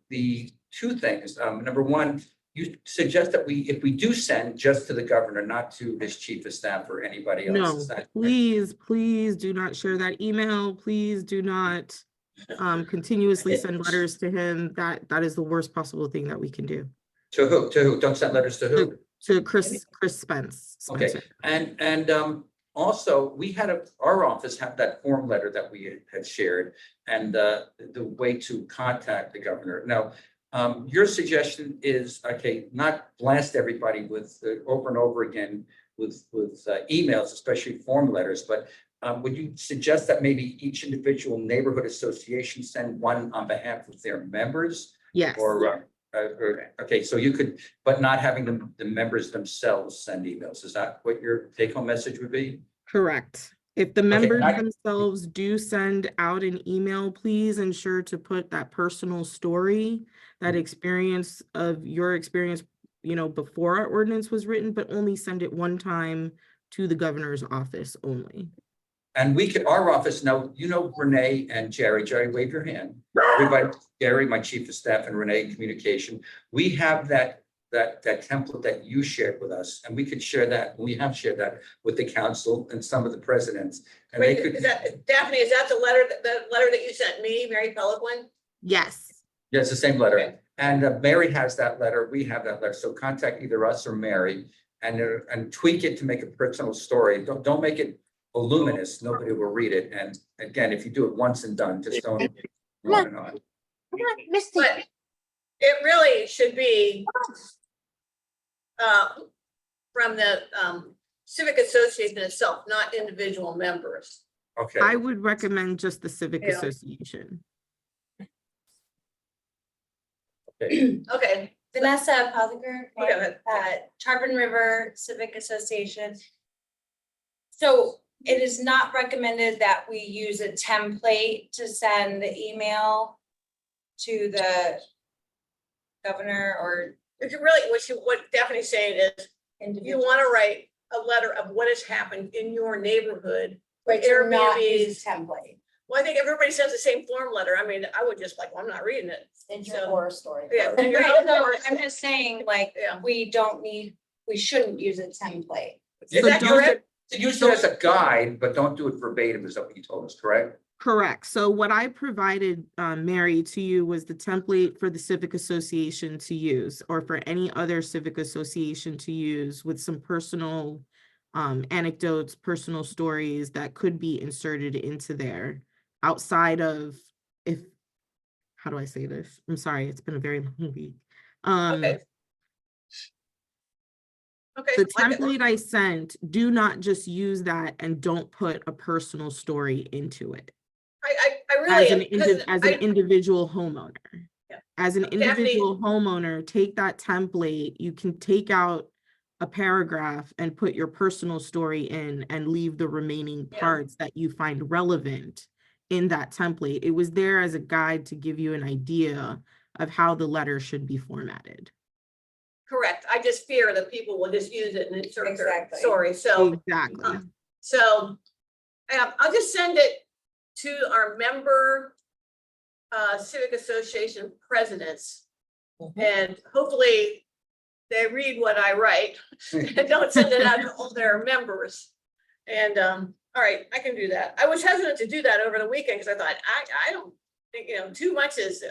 The two things, number one, you suggest that if we do send just to the governor, not to his chief of staff or anybody else. No, Is that please do not share that email. Please do not continuously send letters to him. That is the worst possible thing that we can do. to who? To who? Don't send letters to who? To Chris Spence. Okay, Spencer. and also, we had our office have that form letter that we had shared, and the way to contact the governor. Now, your suggestion is, okay, not blast everybody with over and over again with emails, especially form letters, but would you suggest that maybe each individual neighborhood association send one on behalf of their members? Yes. Or okay, so you could, but not having the members themselves send emails. Is that what your take-home message would be? Correct. If the members themselves do send out an email, please ensure to put that personal story, that experience of your experience, before our ordinance was written, but only send it one time to the governor's office only. And we could, our office, now, Renee and Jerry, wave your hand. Everybody, Jerry, my chief of staff, and Renee, communication. We have that template that you shared with us, and we could share that. We have shared that with the council and some of the presidents. And Wait, they could. Daphne, is that the letter that you sent me, Mary Peliquin? Yes. Yeah, it's the same letter. Okay. And Mary has that letter. We have that letter. So contact either us or Mary and tweak it to make a personal story. Don't make it voluminous. Nobody will read it. And again, if you do it once and done, just don't on and on. Come on, Misty. But it really should be from the civic association itself, not individual members. Okay. I would recommend just the civic association. Okay. Okay. Vanessa Apotheker, Okay, good. Tarpon River Civic Association. So it is not recommended that we use a template to send the email to the governor or If you really, what Daphne's saying is, you individual. wanna write a letter of what has happened in your neighborhood. Right, to not use Airbnbs. a template. Well, I think everybody sends the same form letter. I mean, I would just like, well, I'm not reading it. In your So- horror story. Yeah. and you're Right, not so forced. I'm just saying, like, Yeah. we shouldn't use a template. Is So that don't- correct? To use it as a guide, but don't do it verbatim, is that what you told us, correct? Correct. So what I provided, Mary, to you was the template for the civic association to use, or for any other civic association to use, with some personal anecdotes, personal stories that could be inserted into there outside of, if, how do I say this? I'm sorry, it's been a very long week. Okay. Okay. The like it. template I sent, do not just use that and don't put a personal story into it. I really. As an individual homeowner. Yeah. As an Daphne- individual homeowner, take that template, you can take out a paragraph and put your personal story in and leave the remaining Yeah. parts that you find relevant in that template. It was there as a guide to give you an idea of how the letter should be formatted. Correct. I just fear that people will just use it and insert their Exactly. story. So, Exactly. I'll just send it to our member civic association presidents. And hopefully they read what I write and don't send it out to all their members. And, all right, I can do that. I was hesitant to do that over the weekend because I thought, I don't think, too much is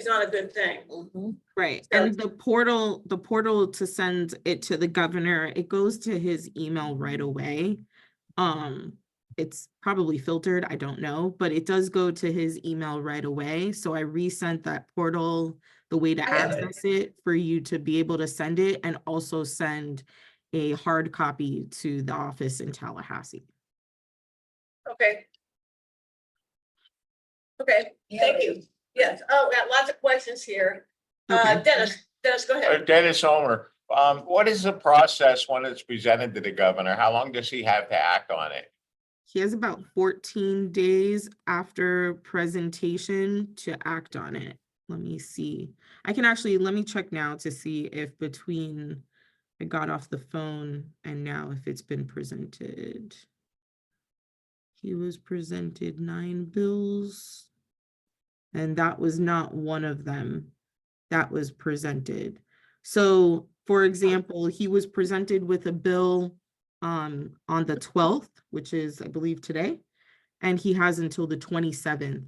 not a good thing. Right, So- and the portal to send it to the governor, it goes to his email right away. It's probably filtered, I don't know, but it does go to his email right away. So I resent that portal, the way to I have it. access it for you to be able to send it, and also send a hard copy to the office in Tallahassee. Okay. Okay, thank you. Yes, oh, we got lots of questions here. Okay. Dennis, go ahead. Dennis Homer, what is the process when it's presented to the governor? How long does he have to act on it? He has about 14 days after presentation to act on it. Let me see. I can actually, let me check now to see if between I got off the phone and now if it's been presented. He was presented 9 bills. And that was not one of them that was presented. So, for example, he was presented with a bill on the 12th, which is, I believe, today, and he has until the 27th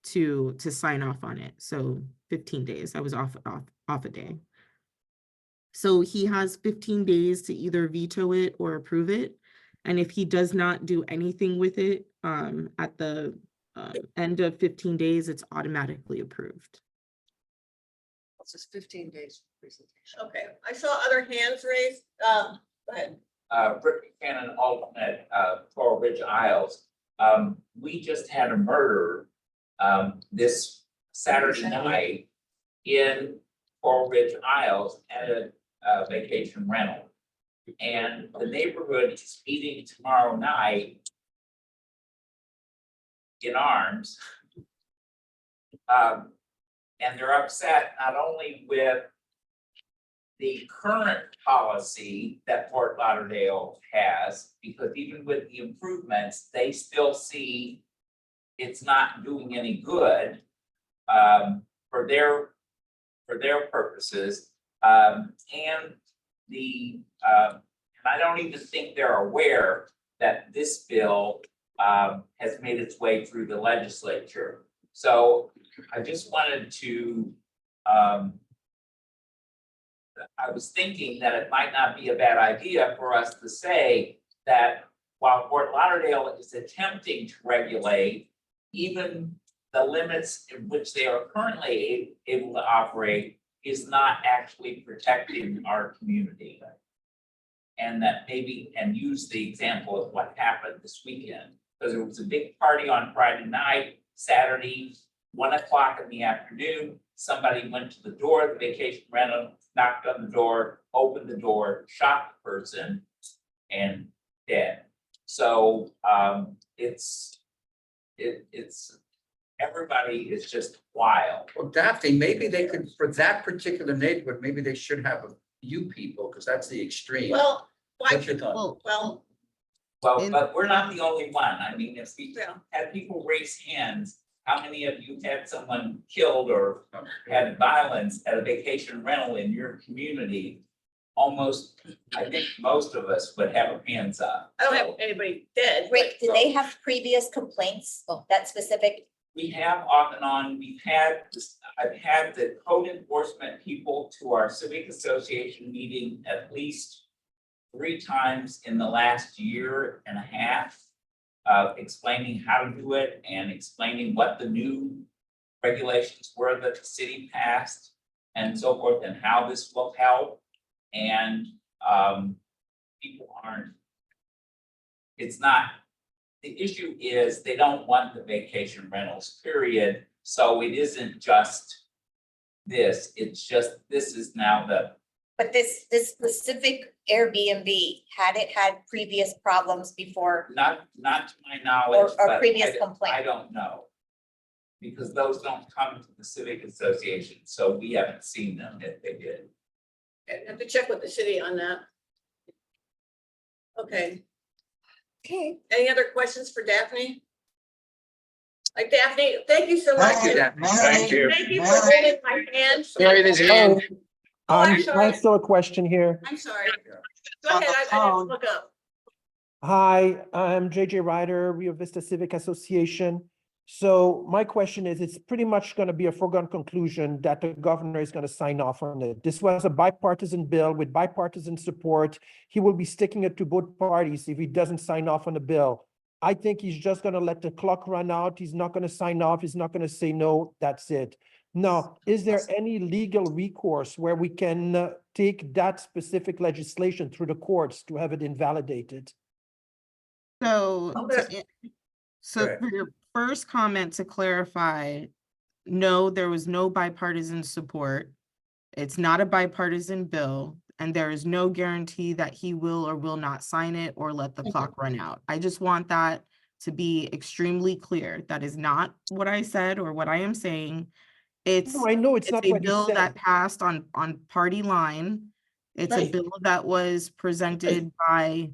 to sign off on it. So 15 days. I was off a day. So he has 15 days to either veto it or approve it. And if he does not do anything with it at the end of 15 days, it's automatically approved. It's just 15 days for presentation. Okay, I saw other hands raised. Go ahead. Rick Buchanan, alternate, Coral Ridge Isles. We just had a murder, this Saturday night in Coral Ridge Isles at a vacation rental. And the neighborhood is meeting tomorrow night in arms. And they're upset not only with the current policy that Fort Lauderdale has, because even with the improvements, they still see it's not doing any good for their purposes. And I don't even think they're aware that this bill has made its way through the legislature. So I just wanted to, I was thinking that it might not be a bad idea for us to say that while Fort Lauderdale is attempting to regulate, even the limits in which they are currently able to operate is not actually protecting our community. And that maybe, and use the example of what happened this weekend, because there was a big party on Friday night, Saturday, 1 o'clock in the afternoon, somebody went to the door of the vacation rental, knocked on the door, opened the door, shot the person, and dead. So, it's, everybody is just wild. Well, Daphne, maybe they could, for that particular neighborhood, maybe they should have a few people, because that's the extreme. Well, What's your thought? well, Well, but we're not the only one. I mean, if we had people raise hands, how many of you had someone killed or had violence at a vacation rental in your community? Almost, I think most of us would have our hands up. I don't have anybody dead. Rick, do they have previous complaints that specific? We have off and on, I've had the code enforcement people to our civic association meeting at least 3 times in the last year and a half. Explaining how to do it and explaining what the new regulations were that the city passed and so forth, and how this will help. And people aren't, it's not, the issue is they don't want the vacation rentals, period. So it isn't just this, it's just, this is now the. But this specific Airbnb, had it had previous problems before? Not to my knowledge, Or but previous complaint? I don't know. Because those don't come to the civic association, so we haven't seen them if they did. I have to check with the city on that. Okay. Okay. Any other questions for Daphne? Like Daphne, thank you so much. Thank you, Daphne. Thank you. Thank you for holding my hand. Mary, there's a hand. Oh, I'm sorry. Still a question here. I'm sorry. Go ahead, I didn't look up. Hi, I'm JJ Ryder, Rio Vista Civic Association. So my question is, it's pretty much going to be a foregone conclusion that the governor is going to sign off on it. This was a bipartisan bill with bipartisan support. He will be sticking it to both parties if he doesn't sign off on the bill. I think he's just going to let the clock run out. He's not going to sign off. He's not going to say no, that's it. Now, is there any legal recourse where we can take that specific legislation through the courts to have it invalidated? So, Okay. Go for your first comment, to clarify, no, there was no bipartisan support. It's not a bipartisan bill, and there is no guarantee that he will or will not sign it or let the clock run out. I just want that to be extremely clear. That is not what I said or what I am saying. It's, No, I know it's not a what you bill said. that passed on party line. It's a Right. bill that was presented by,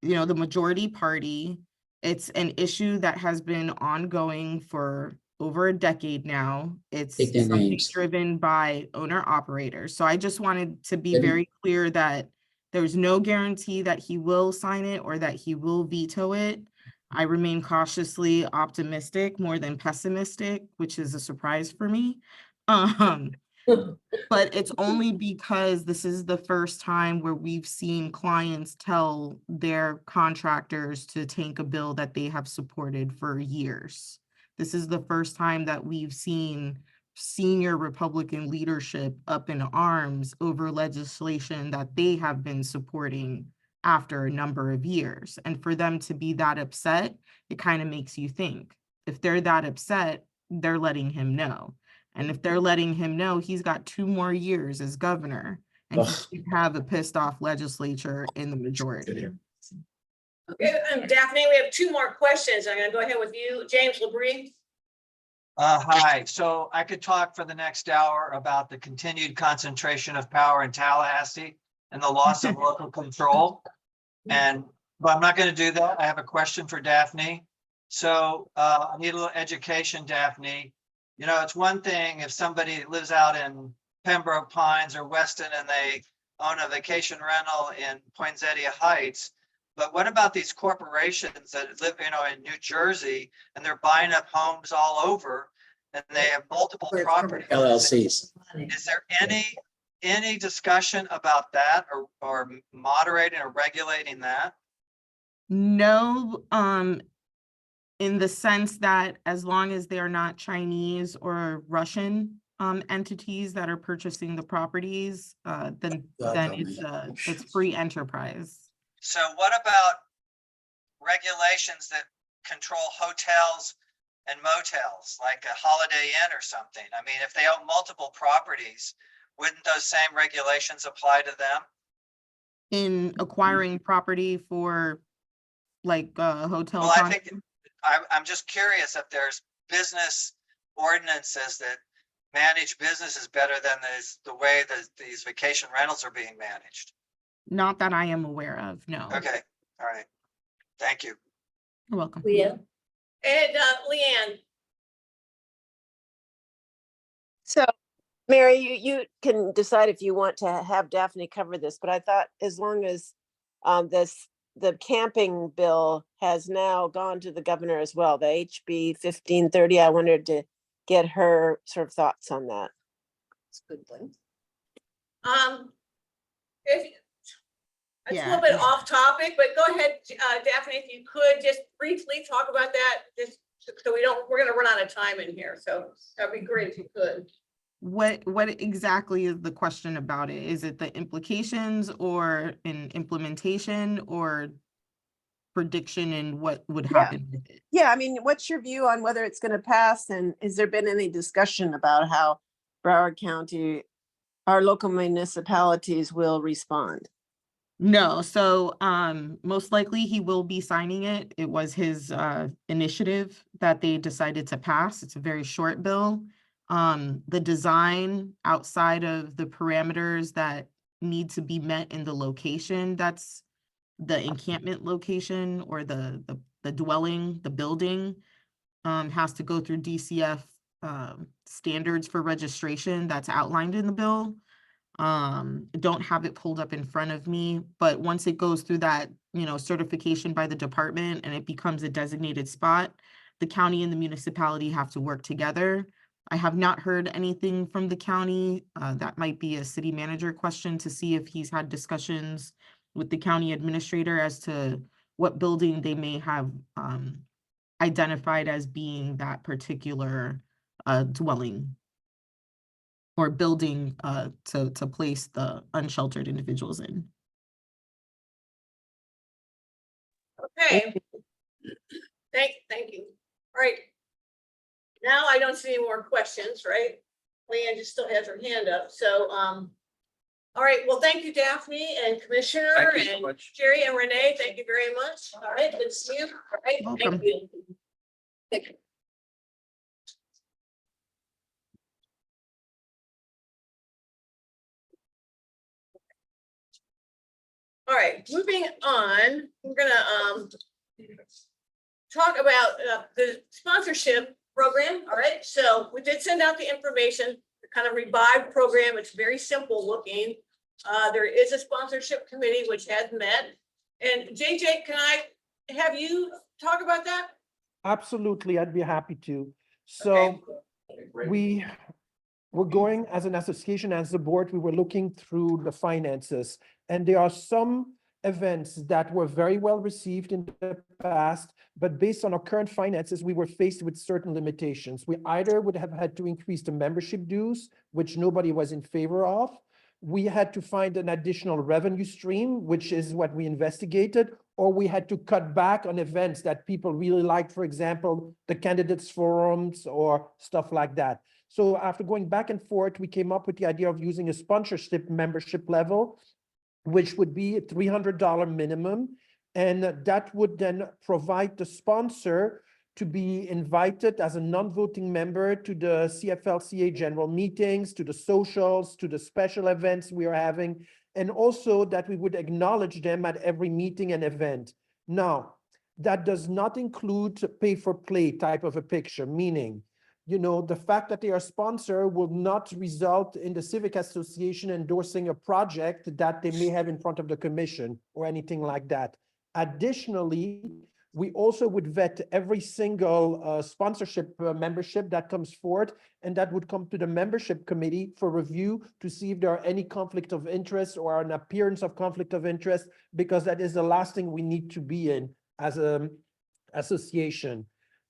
the majority party. It's an issue that has been ongoing for over a decade now. It's Take their something names. driven by owner operators. So I just wanted to be Then- very clear that there's no guarantee that he will sign it or that he will veto it. I remain cautiously optimistic more than pessimistic, which is a surprise for me. But it's only because this is the first time where we've seen clients tell their contractors to tank a bill that they have supported for years. This is the first time that we've seen senior Republican leadership up in arms over legislation that they have been supporting after a number of years. And for them to be that upset, it kind of makes you think, if they're that upset, they're letting him know. And if they're letting him know, he's got 2 more years as governor, and he could have a pissed off legislature in the majority. Okay, Daphne, we have 2 more questions. I'm gonna go ahead with you, James LaBrie. Hi, so I could talk for the next hour about the continued concentration of power in Tallahassee and the loss of local control. But I'm not going to do that. I have a question for Daphne. So I need a little education, Daphne. It's one thing if somebody lives out in Pembroke Pines or Weston and they own a vacation rental in Poinsettia Heights. But what about these corporations that live, in New Jersey and they're buying up homes all over and they have multiple properties? LLCs. Is there any discussion about that or moderating or regulating that? No, in the sense that as long as they're not Chinese or Russian entities that are purchasing the properties, then it's free enterprise. So what about regulations that control hotels and motels, like a Holiday Inn or something. I mean, if they own multiple properties, wouldn't those same regulations apply to them? In acquiring property for like hotel. Well, I think, I'm just curious if there's business ordinances that manage businesses better than the way that these vacation rentals are being managed. Not that I am aware of, no. Okay, all right. Thank you. You're welcome. And Leanne, So, Mary, you can decide if you want to have Daphne cover this, but I thought as long as the camping bill has now gone to the governor as well, the HB 1530, I wanted to get her sort of thoughts on that. It's a good thing. if it's a Yeah, little bit off topic, but go ahead, Daphne, if you could just briefly talk about that, just so we're gonna run out of time in here, so that'd be great if you could. What exactly is the question about it? Is it the implications or an implementation or prediction and what would happen with it? Yeah, I mean, what's your view on whether it's going to pass, and has there been any discussion about how Broward County, our local municipalities will respond? No, so most likely he will be signing it. It was his initiative that they decided to pass. It's a very short bill. The design outside of the parameters that need to be met in the location, that's the encampment location or the dwelling, the building, has to go through DCF standards for registration that's outlined in the bill. Don't have it pulled up in front of me, but once it goes through that, certification by the department and it becomes a designated spot, the county and the municipality have to work together. I have not heard anything from the county. That might be a city manager question to see if he's had discussions with the county administrator as to what building they may have identified as being that particular dwelling or building to place the unsheltered individuals in. Okay. Thank you. All right. Now I don't see any more questions, right? Leanne just still has her hand up, so, all right, well, thank you, Daphne and Commissioner Thank you so and much. Jerry and Renee, thank you very much. All right, good to see you. All right, Welcome. thank you. All right, moving on, we're gonna talk about the sponsorship program. All right, so we did send out the information, the kind of revived program. It's very simple looking. There is a sponsorship committee which has met. And JJ, can I have you talk about that? Absolutely, I'd be happy to. So we're going as an association, as a board, we were looking through the finances, and there are some events that were very well received in the past, but based on our current finances, we were faced with certain limitations. We either would have had to increase the membership dues, which nobody was in favor of. We had to find an additional revenue stream, which is what we investigated, or we had to cut back on events that people really liked, for example, the candidates forums or stuff like that. So after going back and forth, we came up with the idea of using a sponsorship membership level, which would be a $300 minimum. And that would then provide the sponsor to be invited as a non-voting member to the CFLCA general meetings, to the socials, to the special events we are having, and also that we would acknowledge them at every meeting and event. Now, that does not include pay-for-play type of a picture, meaning, the fact that they are a sponsor will not result in the Civic Association endorsing a project that they may have in front of the commission or anything like that. Additionally, we also would vet every single sponsorship membership that comes forward, and that would come to the membership committee for review to see if there are any conflict of interest or an appearance of conflict of interest, because that is the last thing we need to be in as an association.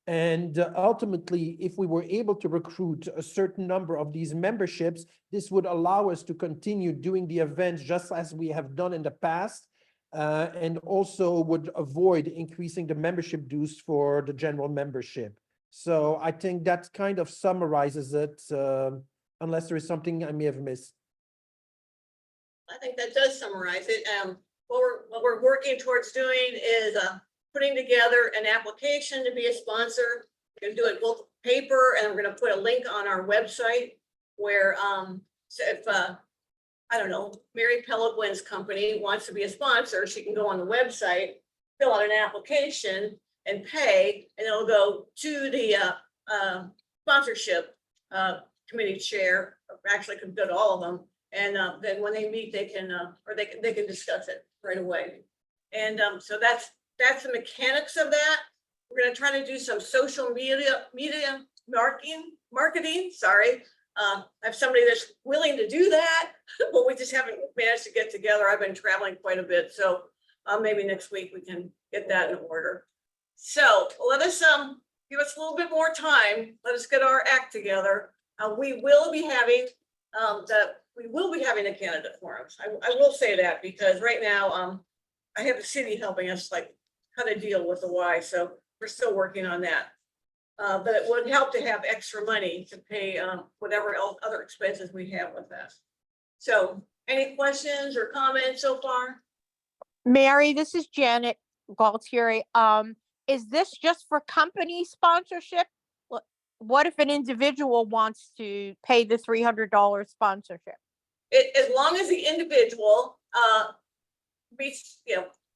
And ultimately, if we were able to recruit a certain number of these memberships, this would allow us to continue doing the events just as we have done in the past, and also would avoid increasing the membership dues for the general membership. So I think that kind of summarizes it, unless there is something I may have missed. I think that does summarize it. What we're working towards doing is putting together an application to be a sponsor. We're gonna do it both paper and we're gonna put a link on our website where so if I don't know, Mary Pellegrin's company wants to be a sponsor, she can go on the website, fill out an application and pay, and it'll go to the sponsorship committee chair, actually could go to all of them. And then when they meet, they can, or they can discuss it right away. And so that's the mechanics of that. We're gonna try to do some social media marketing, sorry. I have somebody that's willing to do that, but we just haven't managed to get together. I've been traveling quite a bit, so maybe next week we can get that in order. So let us give us a little bit more time. Let us get our act together. We will be having the candidate forums. I will say that because right now I have the city helping us like how to deal with the why. So we're still working on that. But it would help to have extra money to pay whatever else other expenses we have with that. So any questions or comments so far? Mary, this is Janet Galtieri. Is this just for company sponsorship? What if an individual wants to pay the $300 sponsorship? As long as the individual meets,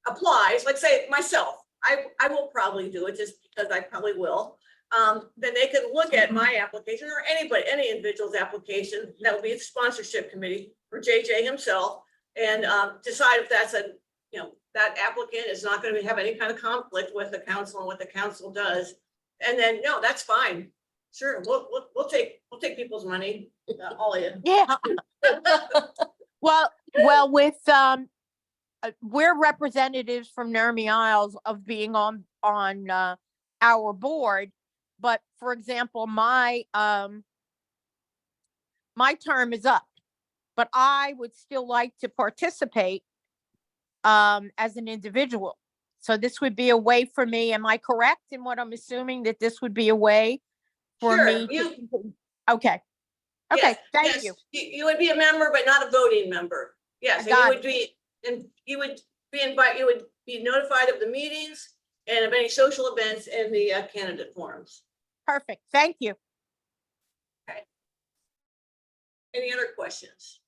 applies, like say myself, I will probably do it just because I probably will. Then they can look at my application or any individual's application. That will be a sponsorship committee for JJ himself and decide if that's that applicant is not going to have any kind of conflict with the council and what the council does. And then, no, that's fine. Sure, we'll take people's money, all of you. Yeah. Well, with we're representatives from Nermi Isles of being on our board, but for example, my term is up, but I would still like to participate as an individual. So this would be a way for me. Am I correct in what I'm assuming, that this would be a way for Sure, me? Okay. Okay, Yes, thank yes. you. You would be a member, but not a voting member. Yes, and you got would be, and you would be invited, you would be notified of the meetings and of any social events in the candidate forums. Perfect, thank you. Any other questions?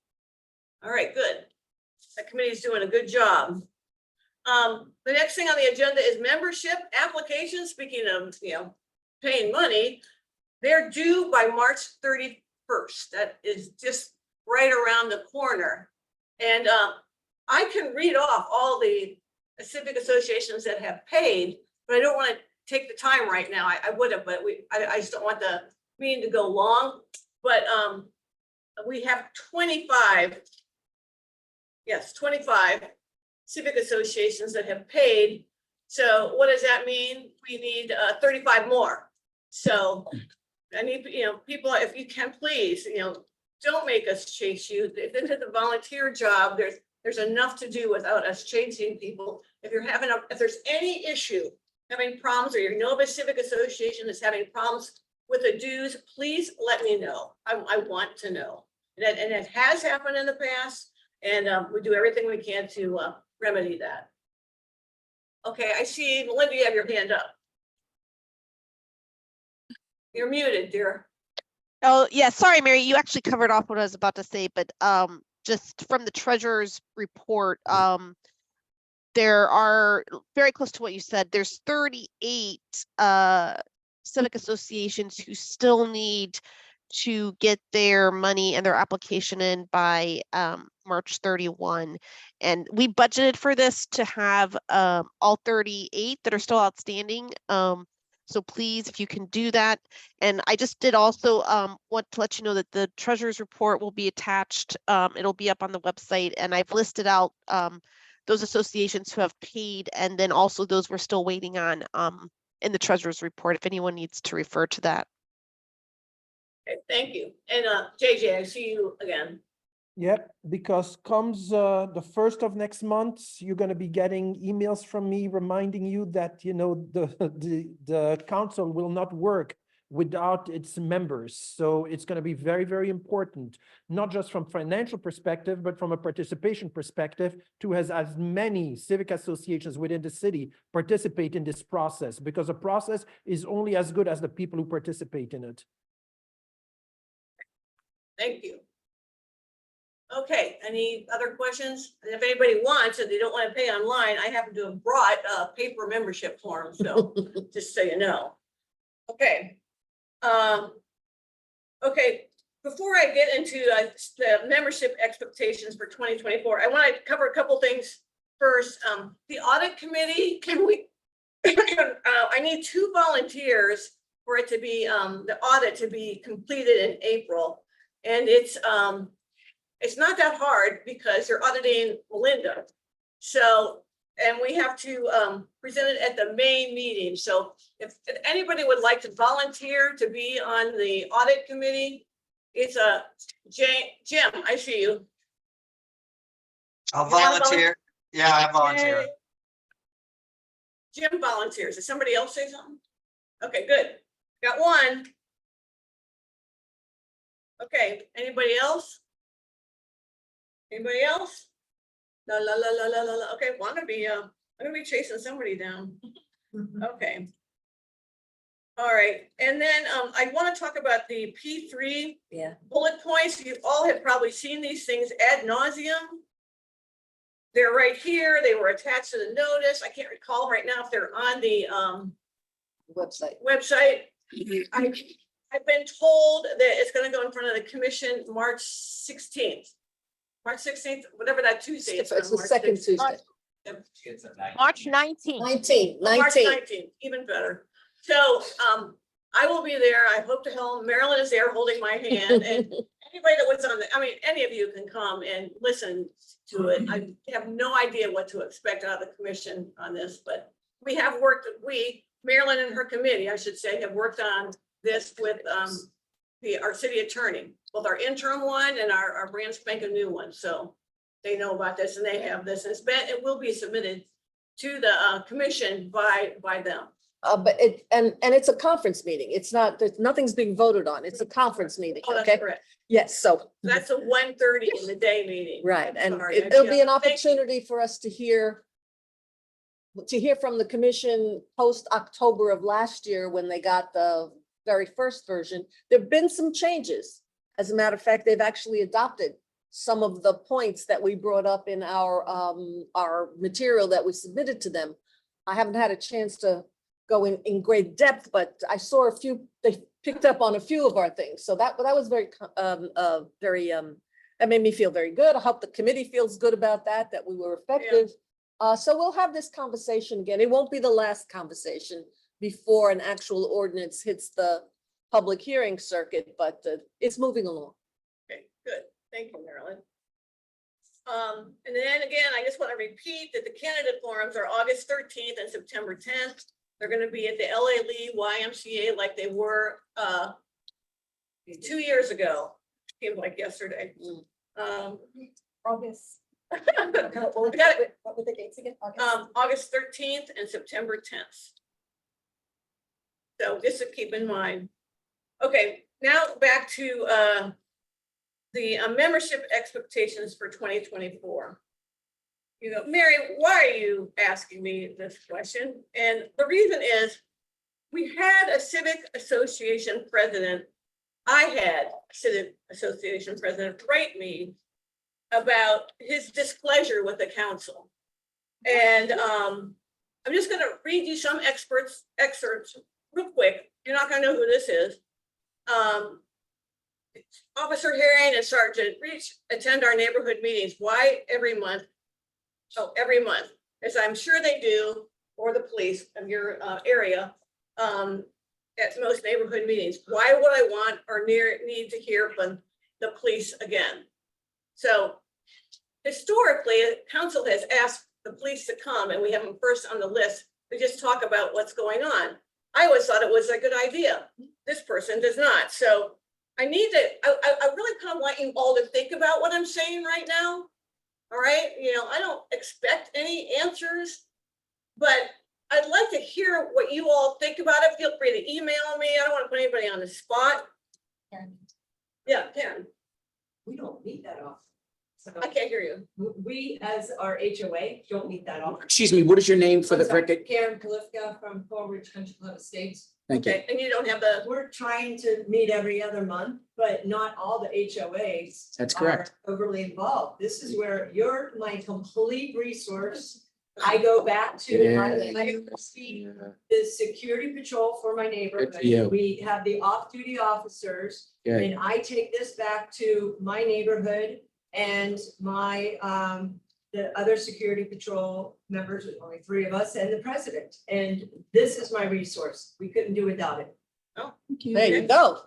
All right, good. The committee is doing a good job. The next thing on the agenda is membership applications. Speaking of, paying money, they're due by March 31st. That is just right around the corner. And I can read off all the civic associations that have paid, but I don't want to take the time right now. I would have, but I just don't want the meeting to go long. But we have 25 civic associations that have paid. So what does that mean? We need 35 more. So I need, people, if you can please, don't make us chase you. If this is a volunteer job, there's enough to do without us chasing people. If you're if there's any issue, having problems, or you know of a civic association that's having problems with the dues, please let me know. I want to know. And it has happened in the past, and we do everything we can to remedy that. Okay, I see, Melinda, you have your hand up. You're muted, dear. Oh, yeah, sorry, Mary, you actually covered off what I was about to say, but just from the treasurer's report, there are, very close to what you said, there's 38 civic associations who still need to get their money and their application in by March 31. And we budgeted for this to have all 38 that are still outstanding. So please, if you can do that. And I just did also want to let you know that the treasurer's report will be attached. It'll be up on the website, and I've listed out those associations who have paid, and then also those we're still waiting on in the treasurer's report, if anyone needs to refer to that. Okay, thank you. And JJ, I see you again. Yep, because comes the first of next month, you're gonna be getting emails from me reminding you that, you know, the council will not work without its members. So it's gonna be very, very important, not just from financial perspective, but from a participation perspective, to has as many civic associations within the city participate in this process, because a process is only as good as the people who participate in it. Thank you. Okay, any other questions? And if anybody wants and they don't want to pay online, I happen to have brought a paper membership form, so just so you know. Okay. Okay, before I get into the membership expectations for 2024, I want to cover a couple things first. The audit committee, can we, I need 2 volunteers for it to be, the audit to be completed in April. And it's not that hard because you're auditing Melinda. So, and we have to present it at the main meeting. So if anybody would like to volunteer to be on the audit committee, it's Jim, I see you. I'll You wanna volunteer. Yeah, I volunteer. Yay. Jim volunteers. Did somebody else say something? Okay, good. Got one. Okay, anybody else? Anybody else? La la la la la la la. Okay, well, I'm gonna be chasing somebody down. Okay. All right, and then I want to talk about the P3 bullet points. You all have probably seen these things ad nauseum. They're right here. They were attached to the notice. I can't recall right now if they're on the website. I've been told that it's going to go in front of the commission March 16th. March 16th, whatever that Tuesday is. It's the second Tuesday. March 19th. 19. March 19th, even better. So I will be there. I hope to hell Marilyn is there holding my hand, and anybody that was on the, I mean, any of you can come and listen to it. I have no idea what to expect out of the commission on this, but we have worked, Marilyn and her committee, I should say, have worked on this with our city attorney, both our interim one and our brand spanking new one. So they know about this and they have this. It will be submitted to the commission by them. But it's a conference meeting. It's not, nothing's being voted on. It's a conference meeting, Oh, that's okay? correct. Yes, so. That's a 1:30 in the day meeting. Right, I'm and sorry. it'll be an Thank you. opportunity for us to hear from the commission post-October of last year when they got the very first version. There've been some changes. As a matter of fact, they've actually adopted some of the points that we brought up in our material that we submitted to them. I haven't had a chance to go in great depth, but I saw a few, they picked up on a few of our things. So that was very, that made me feel very good. I hope the committee feels good about that we were effective. So we'll have this conversation again. It won't be the last conversation before an actual ordinance hits the public hearing circuit, but it's moving along. Okay, good. Thank you, Marilyn. And then again, I just want to repeat that the candidate forums are August 13th and September 10th. They're going to be at the LA Lee YMCA like they were 2 years ago. Seems like yesterday. August. What were the dates again? August 13th and September 10th. So just to keep in mind. Okay, now back to the membership expectations for 2024. You know, Mary, why are you asking me this question? And the reason is we had a civic association president. I had a civic association president write me about his displeasure with the council. And I'm just going to read you some excerpts real quick. You're not going to know who this is. Officer Herring and Sergeant Reach attend our neighborhood meetings. Why every month? Oh, every month, as I'm sure they do, or the police of your area, at most neighborhood meetings. Why would I want or need to hear from the police again? So historically, council has asked the police to come, and we have them first on the list to just talk about what's going on. I always thought it was a good idea. This person does not. So I need to, I really kind of want you all to think about what I'm saying right now. All right, I don't expect any answers, but I'd like to hear what you all think about it. Feel free to email me. I don't want to put anybody on the spot. Yeah, Karen, We don't meet that often. So I can't hear you. we, as our HOA, don't meet that often. Excuse me, what is your name for the record? Karen Kalifka from Fall Ridge Country Club Estates. Thank you. Okay, and you don't have the, We're trying to meet every other month, but not all the HOAs. That's correct. are overly involved. This is where you're my complete resource. I go back to the security patrol for my neighborhood. Good for you. We have the off-duty officers. Good. And I take this back to my neighborhood and my, the other security patrol members, there's only 3 of us, and the president. And this is my resource. We couldn't do without it. oh, There you go.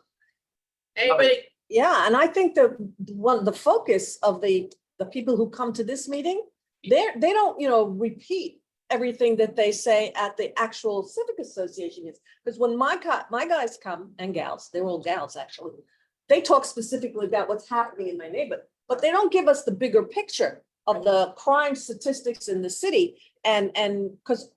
anybody? Yeah, and I think the focus of the people who come to this meeting, they don't, repeat everything that they say at the actual civic association is. Because when my guys come, and gals, they're all gals actually, they talk specifically about what's happening in my neighborhood, but they don't give us the bigger picture of the crime statistics in the city. And because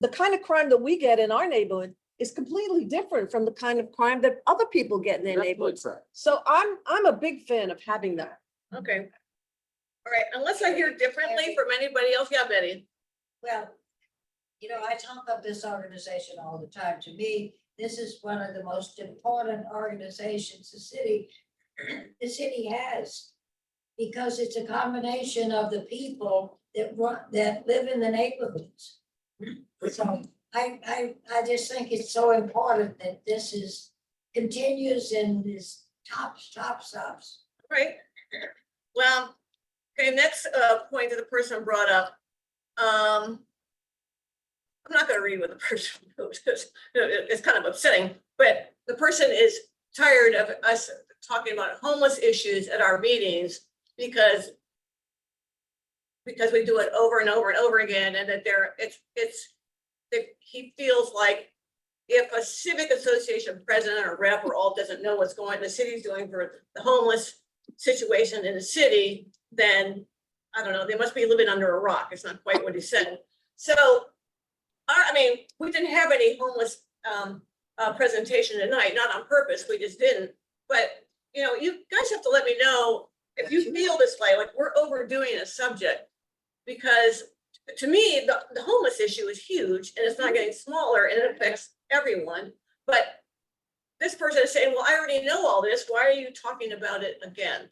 the kind of crime that we get in our neighborhood is completely different from the kind of crime that other people get in their neighborhoods. So I'm a big fan of having that. Okay. All right, unless I hear differently from anybody else, yeah, Betty. Well, I talk of this organization all the time. To me, this is one of the most important organizations the city has. Because it's a combination of the people that live in the neighborhoods. So I just think it's so important that this continues and this stops. Right. Well, okay, next point that the person brought up. I'm not gonna read what the person wrote, because it's kind of upsetting, but the person is tired of us talking about homeless issues at our meetings because we do it over and over and over again, and that he feels like if a civic association president or rep or all doesn't know what's the city's doing for the homeless situation in the city, then I don't know, they must be living under a rock. It's not quite what he said. So, we didn't have any homeless presentation tonight, not on purpose, we just didn't. But, you guys have to let me know if you feel this way, like we're overdoing a subject. Because to me, the homeless issue is huge and it's not getting smaller and it affects everyone. But this person is saying, well, I already know all this. Why are you talking about it again?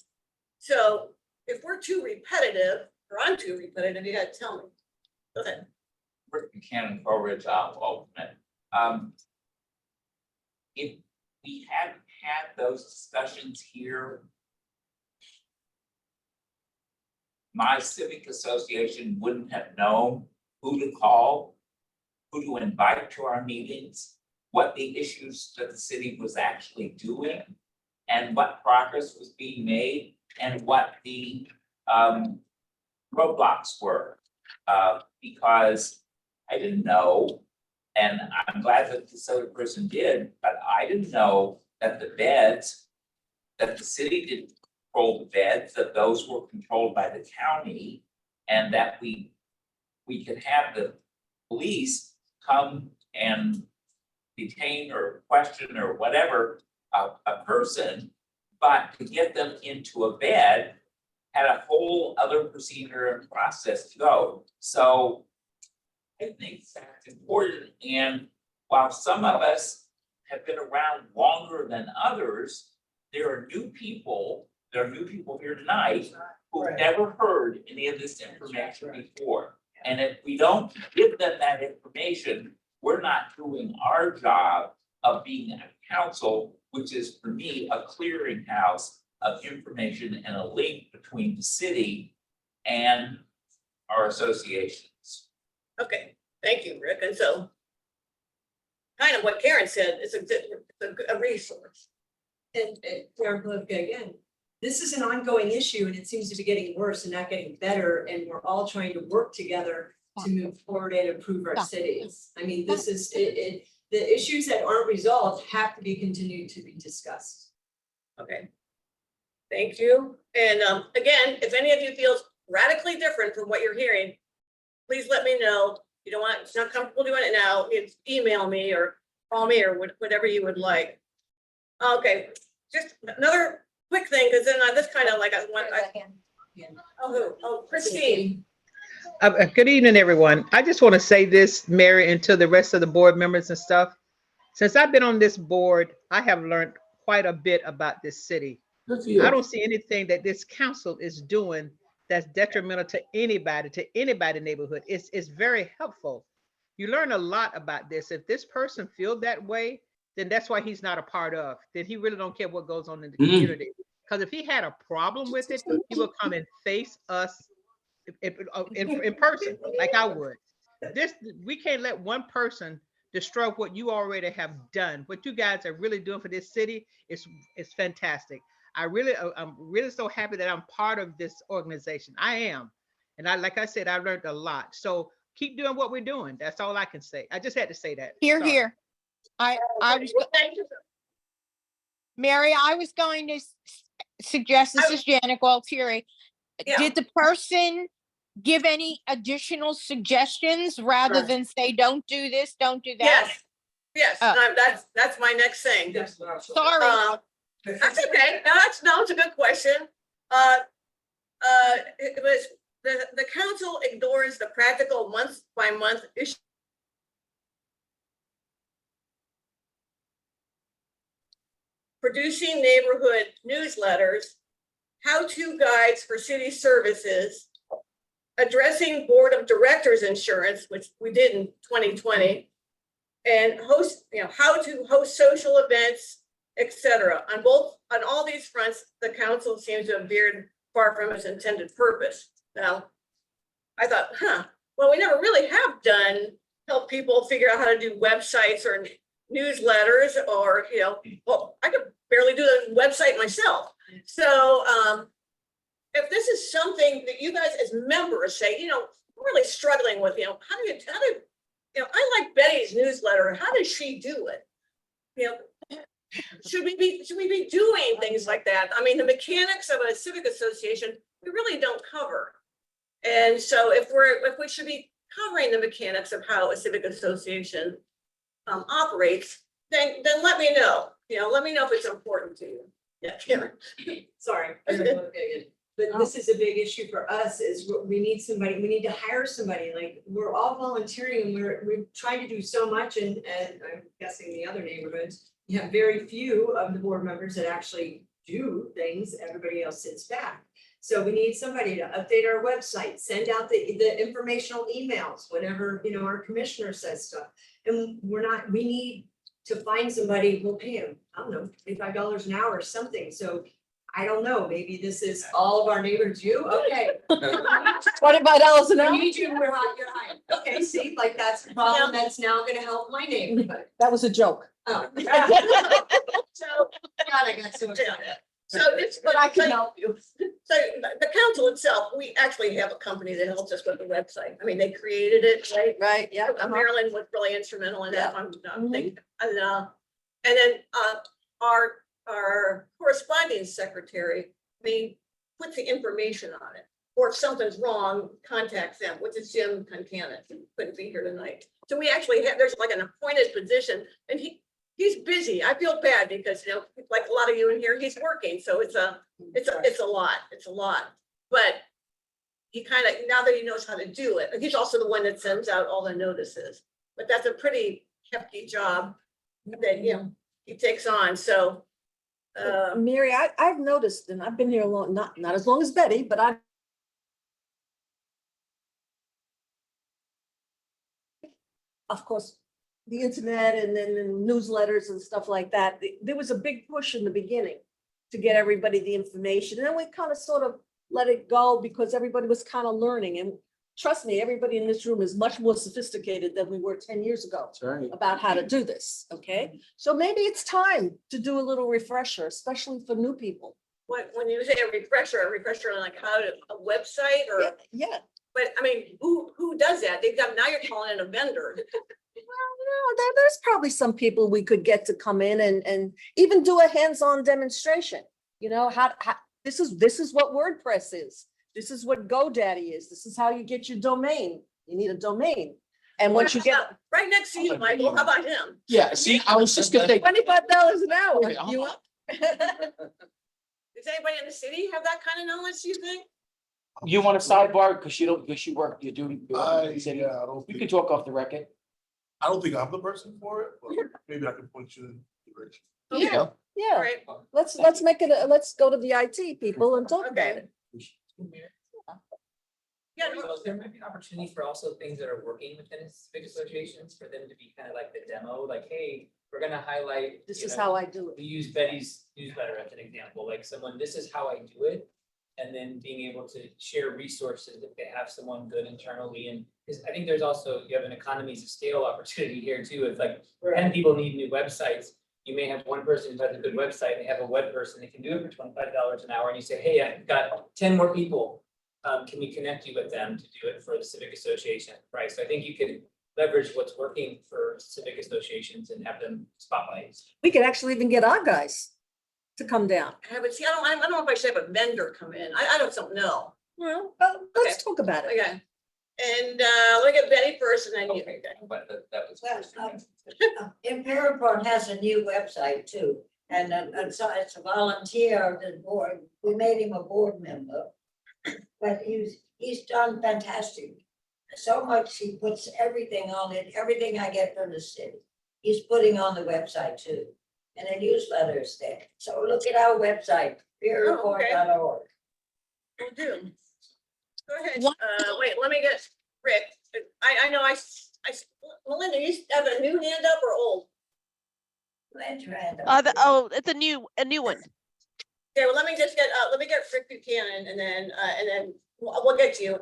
So if we're too repetitive, or I'm too repetitive, you gotta tell me. Go ahead. Rick Buchanan, Fall Ridge alternate. If we hadn't had those discussions here, my civic association wouldn't have known who to call, who to invite to our meetings, what the issues that the city was actually doing, and what progress was being made, and what the roadblocks were. Because I didn't know, and I'm glad that this other person did, but I didn't know that the beds, that the city didn't control the beds, that those were controlled by the county, and that we could have the police come and detain or question or whatever a person, but to get them into a bed had a whole other procedure and process to go. So I think that's important. And while some of us have been around longer than others, there are new people here tonight who've never heard any of this information before. And if we don't give them that information, we're not doing our job of being a council, which is for me, a clearinghouse of information and a link between the city and our associations. Okay, thank you, Rick. And so kind of what Karen said, it's a resource. And Karen Kalifka again, this is an ongoing issue and it seems to be getting worse and not getting better. And we're all trying to work together to move forward and improve our cities. I mean, this is the issues that aren't resolved have to be continued to be discussed. Okay. Thank you. And again, if any of you feels radically different from what you're hearing, please let me know. You don't want, it's not comfortable doing it now, it's email me or call me or whatever you would like. Okay, just another quick thing, because then this kind of like I want, Christine. Good evening, everyone. I just want to say this, Mary, and to the rest of the board members and stuff. Since I've been on this board, I have learned quite a bit about this city. I don't see anything that this council is doing that's detrimental to anybody neighborhood. It's very helpful. You learn a lot about this. If this person feels that way, then that's why he's not a part of. Then he really don't care what goes on in the community. Because if he had a problem with it, he will come and face us in person, like I would. We can't let one person destroy what you already have done. What you guys are really doing for this city is fantastic. I'm really so happy that I'm part of this organization. I am. And like I said, I learned a lot. So keep doing what we're doing. That's all I can say. I just had to say that. Here, Sorry. here. I was, Mary, I was going to suggest, this is Janet Gualtieri. Yeah. Did the person give any additional suggestions rather than say, don't do this, don't do that? Yes, that's my next thing. Sorry. That's okay. No, it's a good question. It was the council ignores the practical month by month issue. Producing neighborhood newsletters, how-to guides for city services, addressing board of directors insurance, which we did in 2020, and how to host social events, etc. On all these fronts, the council seems to have veered far from its intended purpose. Now, I thought, well, we never really have help people figure out how to do websites or newsletters, or well, I could barely do a website myself. So if this is something that you guys as members say, we're really struggling with, how do I like Betty's newsletter. How does she do it? Should we be doing things like that? I mean, the mechanics of a civic association, we really don't cover. And so if we should be covering the mechanics of how a civic association operates, then let me know. Let me know if it's important to you. Yeah, Karen. Sorry. But this is a big issue for us, is we need somebody, we need to hire somebody. Like, we're all volunteering and we're trying to do so much, and I'm guessing the other neighborhoods, you have very few of the board members that actually do things. Everybody else sits back. So we need somebody to update our website, send out the informational emails whenever, our commissioner says stuff. And we need to find somebody, we'll pay them, I don't know, $25 an hour or something. So I don't know, maybe this is all of our neighbors, okay. $25 an hour? We need you, you're hired. Okay, see, like that's a problem that's now gonna help my neighborhood. That was a joke. Oh. So, God, I got so excited. So it's, But I can help you. So the council itself, we actually have a company that helps us with the website. I mean, they created it, right? Right, yeah. Marilyn was really instrumental in that. I'm thinking, and then our corresponding secretary, puts the information on it. Or if something's wrong, contacts them, which is Jim Concanet, who couldn't be here tonight. So we actually have, there's like an appointed position, and he's busy. I feel bad because, like a lot of you in here, he's working. So it's a lot. But he kind of, now that he knows how to do it, he's also the one that sends out all the notices. But that's a pretty hefty job that, he takes on. So Mary, I've noticed, and I've been here not as long as Betty, but of course, the internet and then the newsletters and stuff like that. There was a big push in the beginning to get everybody the information. And then we kind of sort of let it go because everybody was kind of learning. And trust me, everybody in this room is much more sophisticated than we were 10 years ago. That's right. About how to do this, okay? So maybe it's time to do a little refresher, especially for new people. when you say a refresher on like how to, a website or? Yeah. But I mean, who does that? Now you're calling it a vendor. Well, There's probably some people we could get to come in and even do a hands-on demonstration. You know, this is what WordPress is. This is what GoDaddy is. This is how you get your domain. You need a domain. And once you get Right next to you, Michael, how about him? Yeah, see, I was just gonna say, $25 an hour, Okay, you up? Does anybody in the city have that kind of knowledge, do you think? you want a sidebar, because you work, you do. Yeah, I don't We think, could talk off the record. I don't think I'm the person for it, but maybe I can point you in the direction. There you go. Yeah, All right, let's make it, let's go to the IT people and talk about Okay. it. yeah, no, There might be an opportunity for also things that are working within civic associations for them to be kind of like the demo, like, hey, we're gonna highlight. This you is know, how I do it. We use Betty's newsletter as an example, like someone, this is how I do it. And then being able to share resources if they have someone good internally, and because I think there's also, you have an economies of scale opportunity here too. It's like 10 people need new websites. You may have one person who has a good website, they have a web person, they can do it for $25 an hour, and you say, hey, I've got 10 more people. Can we connect you with them to do it for the civic association, right? So I think you could leverage what's working for civic associations and have them spotlight. We could actually even get our guys to come down. but see, I don't know if I should have a vendor come in. I don't know. Well, let's talk about it. Okay. And look at Betty first and then you. Okay, but that was. Imperial has a new website too, and so it's a volunteer of the board. We made him a board member. But he's done fantastic. So much, he puts everything on it, everything I get from the city. He's putting on the website too, and a newsletter is there. So look at our website, imperialport.org. Will do. Go ahead. Wait, let me get Rick. I know Melinda, you have a new hand up or old? Glad you had that. It's a new one. Okay, well, let me get Rick Buchanan and then we'll get to you.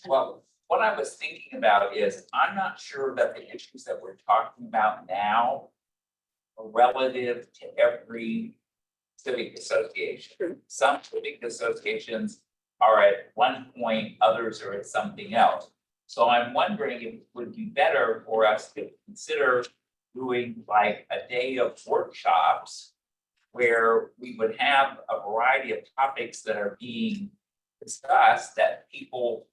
Well, what I was thinking about is, I'm not sure that the issues that we're talking about now are relative to every civic association. Some civic associations are at one point, others are at something else. So I'm wondering if it would be better for us to consider doing like a day of workshops where we would have a variety of topics that are being discussed that people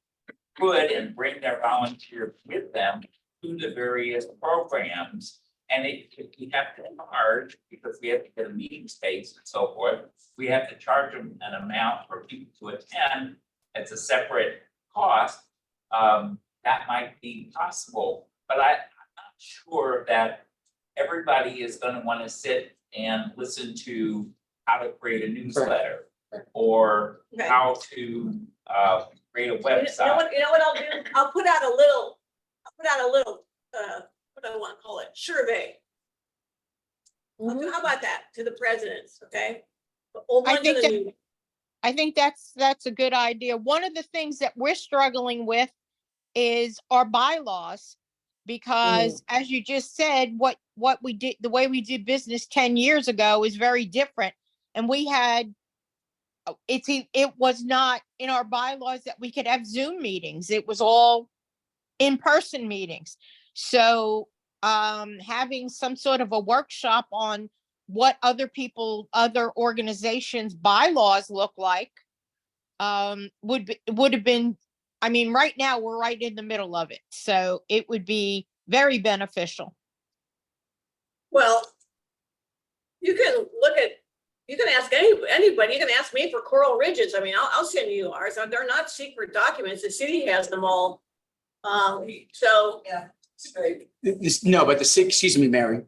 could and bring their volunteers with them to the various programs. And if we have to charge, because we have to get a meeting space and so forth, we have to charge them an amount for people to attend. It's a separate cost. That might be possible, but I'm not sure that everybody is going to want to sit and listen to how to create a newsletter or Okay. how to create a website. You know what I'll do? I'll put out a little, what do I want to call it? Survey. How about that to the presidents, okay? Or I one to think the that- meeting. I think that's a good idea. One of the things that we're struggling with is our bylaws. Because as you just said, what we did, the way we did business 10 years ago is very different. And we had, it was not in our bylaws that we could have Zoom meetings. It was all in-person meetings. So having some sort of a workshop on what other organizations' bylaws look like would have been, I mean, right now we're right in the middle of it. So it would be very beneficial. Well, you can ask anybody, you can ask me for Coral Ridges. I mean, I'll send you ours. They're not secret documents. The city has them all. So. Yeah. No, but excuse me, Mary.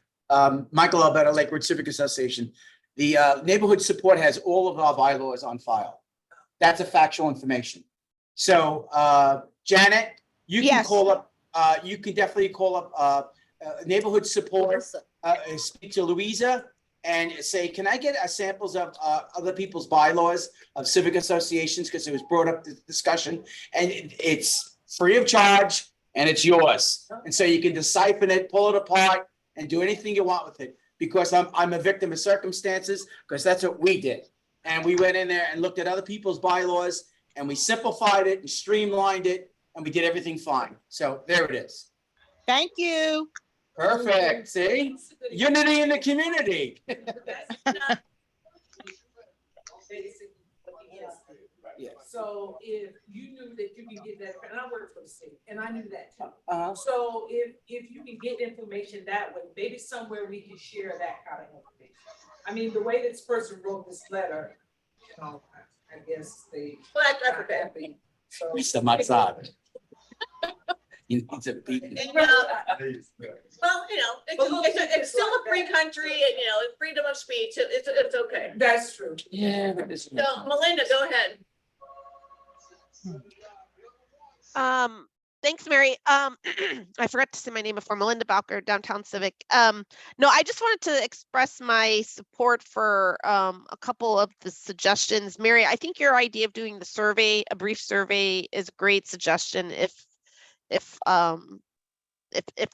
Michael Alberta, Lakewood Civic Association. The neighborhood support has all of our bylaws on file. That's a factual information. So Janet, you can Yes. call up, you can definitely call up neighborhood support, speak to Louisa and say, can I get samples of other people's bylaws of civic associations? Because it was brought up the discussion, and it's free of charge and it's yours. And so you can decipher it, pull it apart, and do anything you want with it. Because I'm a victim of circumstances, because that's what we did. And we went in there and looked at other people's bylaws, and we simplified it and streamlined it, and we did everything fine. So there it is. Thank you. Perfect, see? Unity in the community. Yeah. So if you knew that you could get that, and I work for the city, and I knew that too. Uh-huh. So if you can get information that way, maybe somewhere we can share that kind of information. I mean, the way this person wrote this letter, you know, I guess they. Well, that's okay. So. Mr. Matsad. He needs a beating. And, well, you know, it's still a free country, and, you know, it's freedom of speech, it's okay. That's true. Yeah, but this. So Melinda, go ahead. Thanks, Mary. I forgot to say my name before, Melinda Bowker, Downtown Civic. No, I just wanted to express my support for a couple of the suggestions. Mary, I think your idea of doing the survey, a brief survey, is a great suggestion if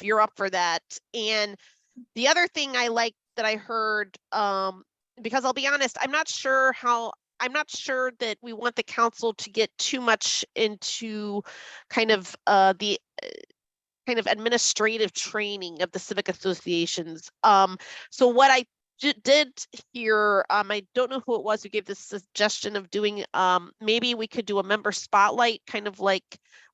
you're up for that. And the other thing I like that I heard, because I'll be honest, I'm not sure that we want the council to get too much into kind of the kind of administrative training of the civic associations. So what I did hear, I don't know who it was who gave this suggestion of doing, maybe we could do a member spotlight, kind of like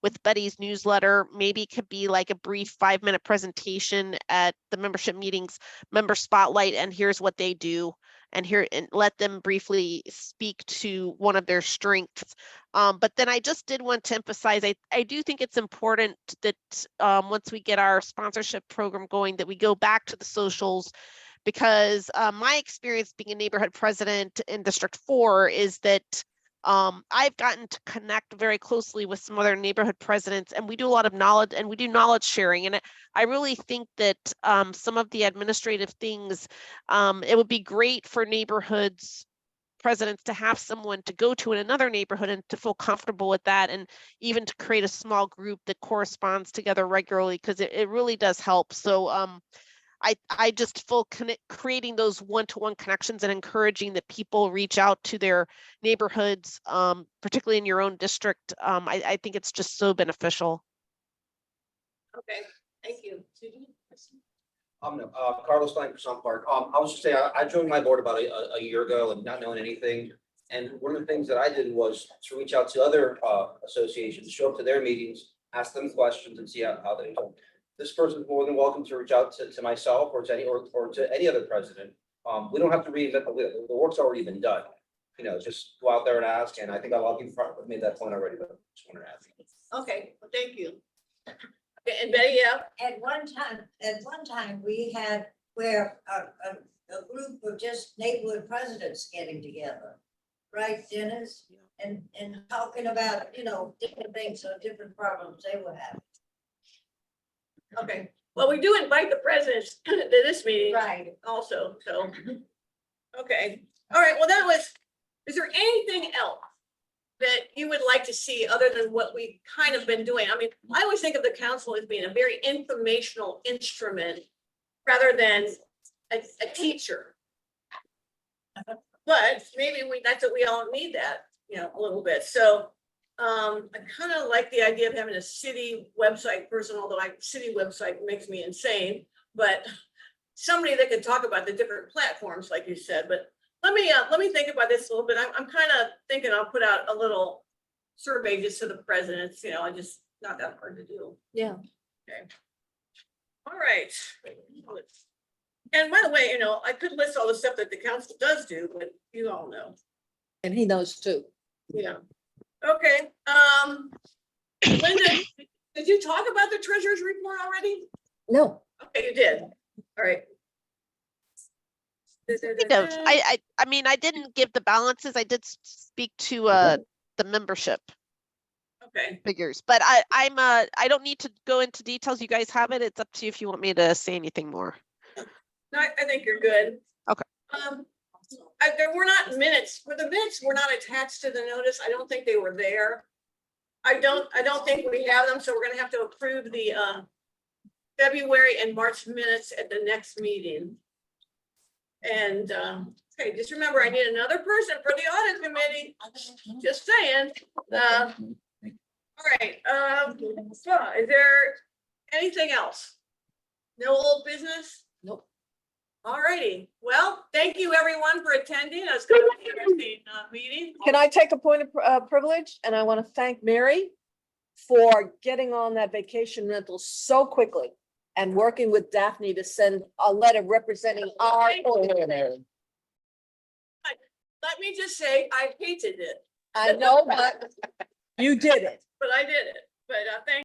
with Betty's newsletter. Maybe it could be like a brief 5-minute presentation at the membership meetings, member spotlight, and here's what they do. And let them briefly speak to one of their strengths. But then I just did want to emphasize, I do think it's important that once we get our sponsorship program going, that we go back to the socials, because my experience being a neighborhood president in District 4 is that I've gotten to connect very closely with some other neighborhood presidents, and we do a lot of knowledge, and we do knowledge sharing. And I really think that some of the administrative things, it would be great for neighborhoods presidents to have someone to go to in another neighborhood and to feel comfortable with that, and even to create a small group that corresponds together regularly, because it really does help. So I just feel creating those one-to-one connections and encouraging that people reach out to their neighborhoods, particularly in your own district. I think it's just so beneficial. Okay, thank you. Carlos Stein for Sun Park. I was just saying, I joined my board about a year ago and not knowing anything. And one of the things that I did was to reach out to other associations, show up to their meetings, ask them questions, and see how they do. This person is more than welcome to reach out to myself or to any other president. We don't have to reinvent the wheel. The work's already been done. You know, just go out there and ask. And I think a lot of people made that point already, but just wanted to ask. Okay, well, thank you. Okay, and Betty, yeah. At one time, we had where a group of just neighborhood presidents getting together, right, Dennis? And talking about, you know, different things or different problems they were having. Okay, well, we do invite the presidents to this meeting. Right. Also, so, okay, all right, well, is there anything else that you would like to see other than what we kind of been doing? I mean, I always think of the council as being a very informational instrument rather than a teacher. But maybe that's what we all need, that, you know, a little bit. So I kind of like the idea of having a city website person, although city website makes me insane, but somebody that could talk about the different platforms, like you said. But let me think about this a little bit. I'm kind of thinking I'll put out a little survey just to the presidents, you know, just not that hard to do. Yeah. Okay. All right. And by the way, you know, I could list all the stuff that the council does do, but you all know. And he knows too. Yeah. Okay. Linda, did you talk about the treasurer's report already? No. Okay, you did. All right. I mean, I didn't give the balances. I did speak to the membership figures, but I don't need to go into details. You guys have it. It's up to you if you want me to say anything more. No, I think you're good. Okay. There were not minutes. The minutes were not attached to the notice. I don't think they were there. I don't think we have them, so we're gonna have to approve the February and March minutes at the next meeting. And okay, just remember, I need another person for the audit committee. Just saying. All right. So is there anything else? No old business? Nope. Alrighty, well, thank you everyone for attending. It's kind of an interesting meeting. Can I take a point of privilege? And I want to thank Mary for getting on that vacation rental so quickly and working with Daphne to send a letter representing our. Let me just say, I hated it, I know, but you did it. but I did it. But thank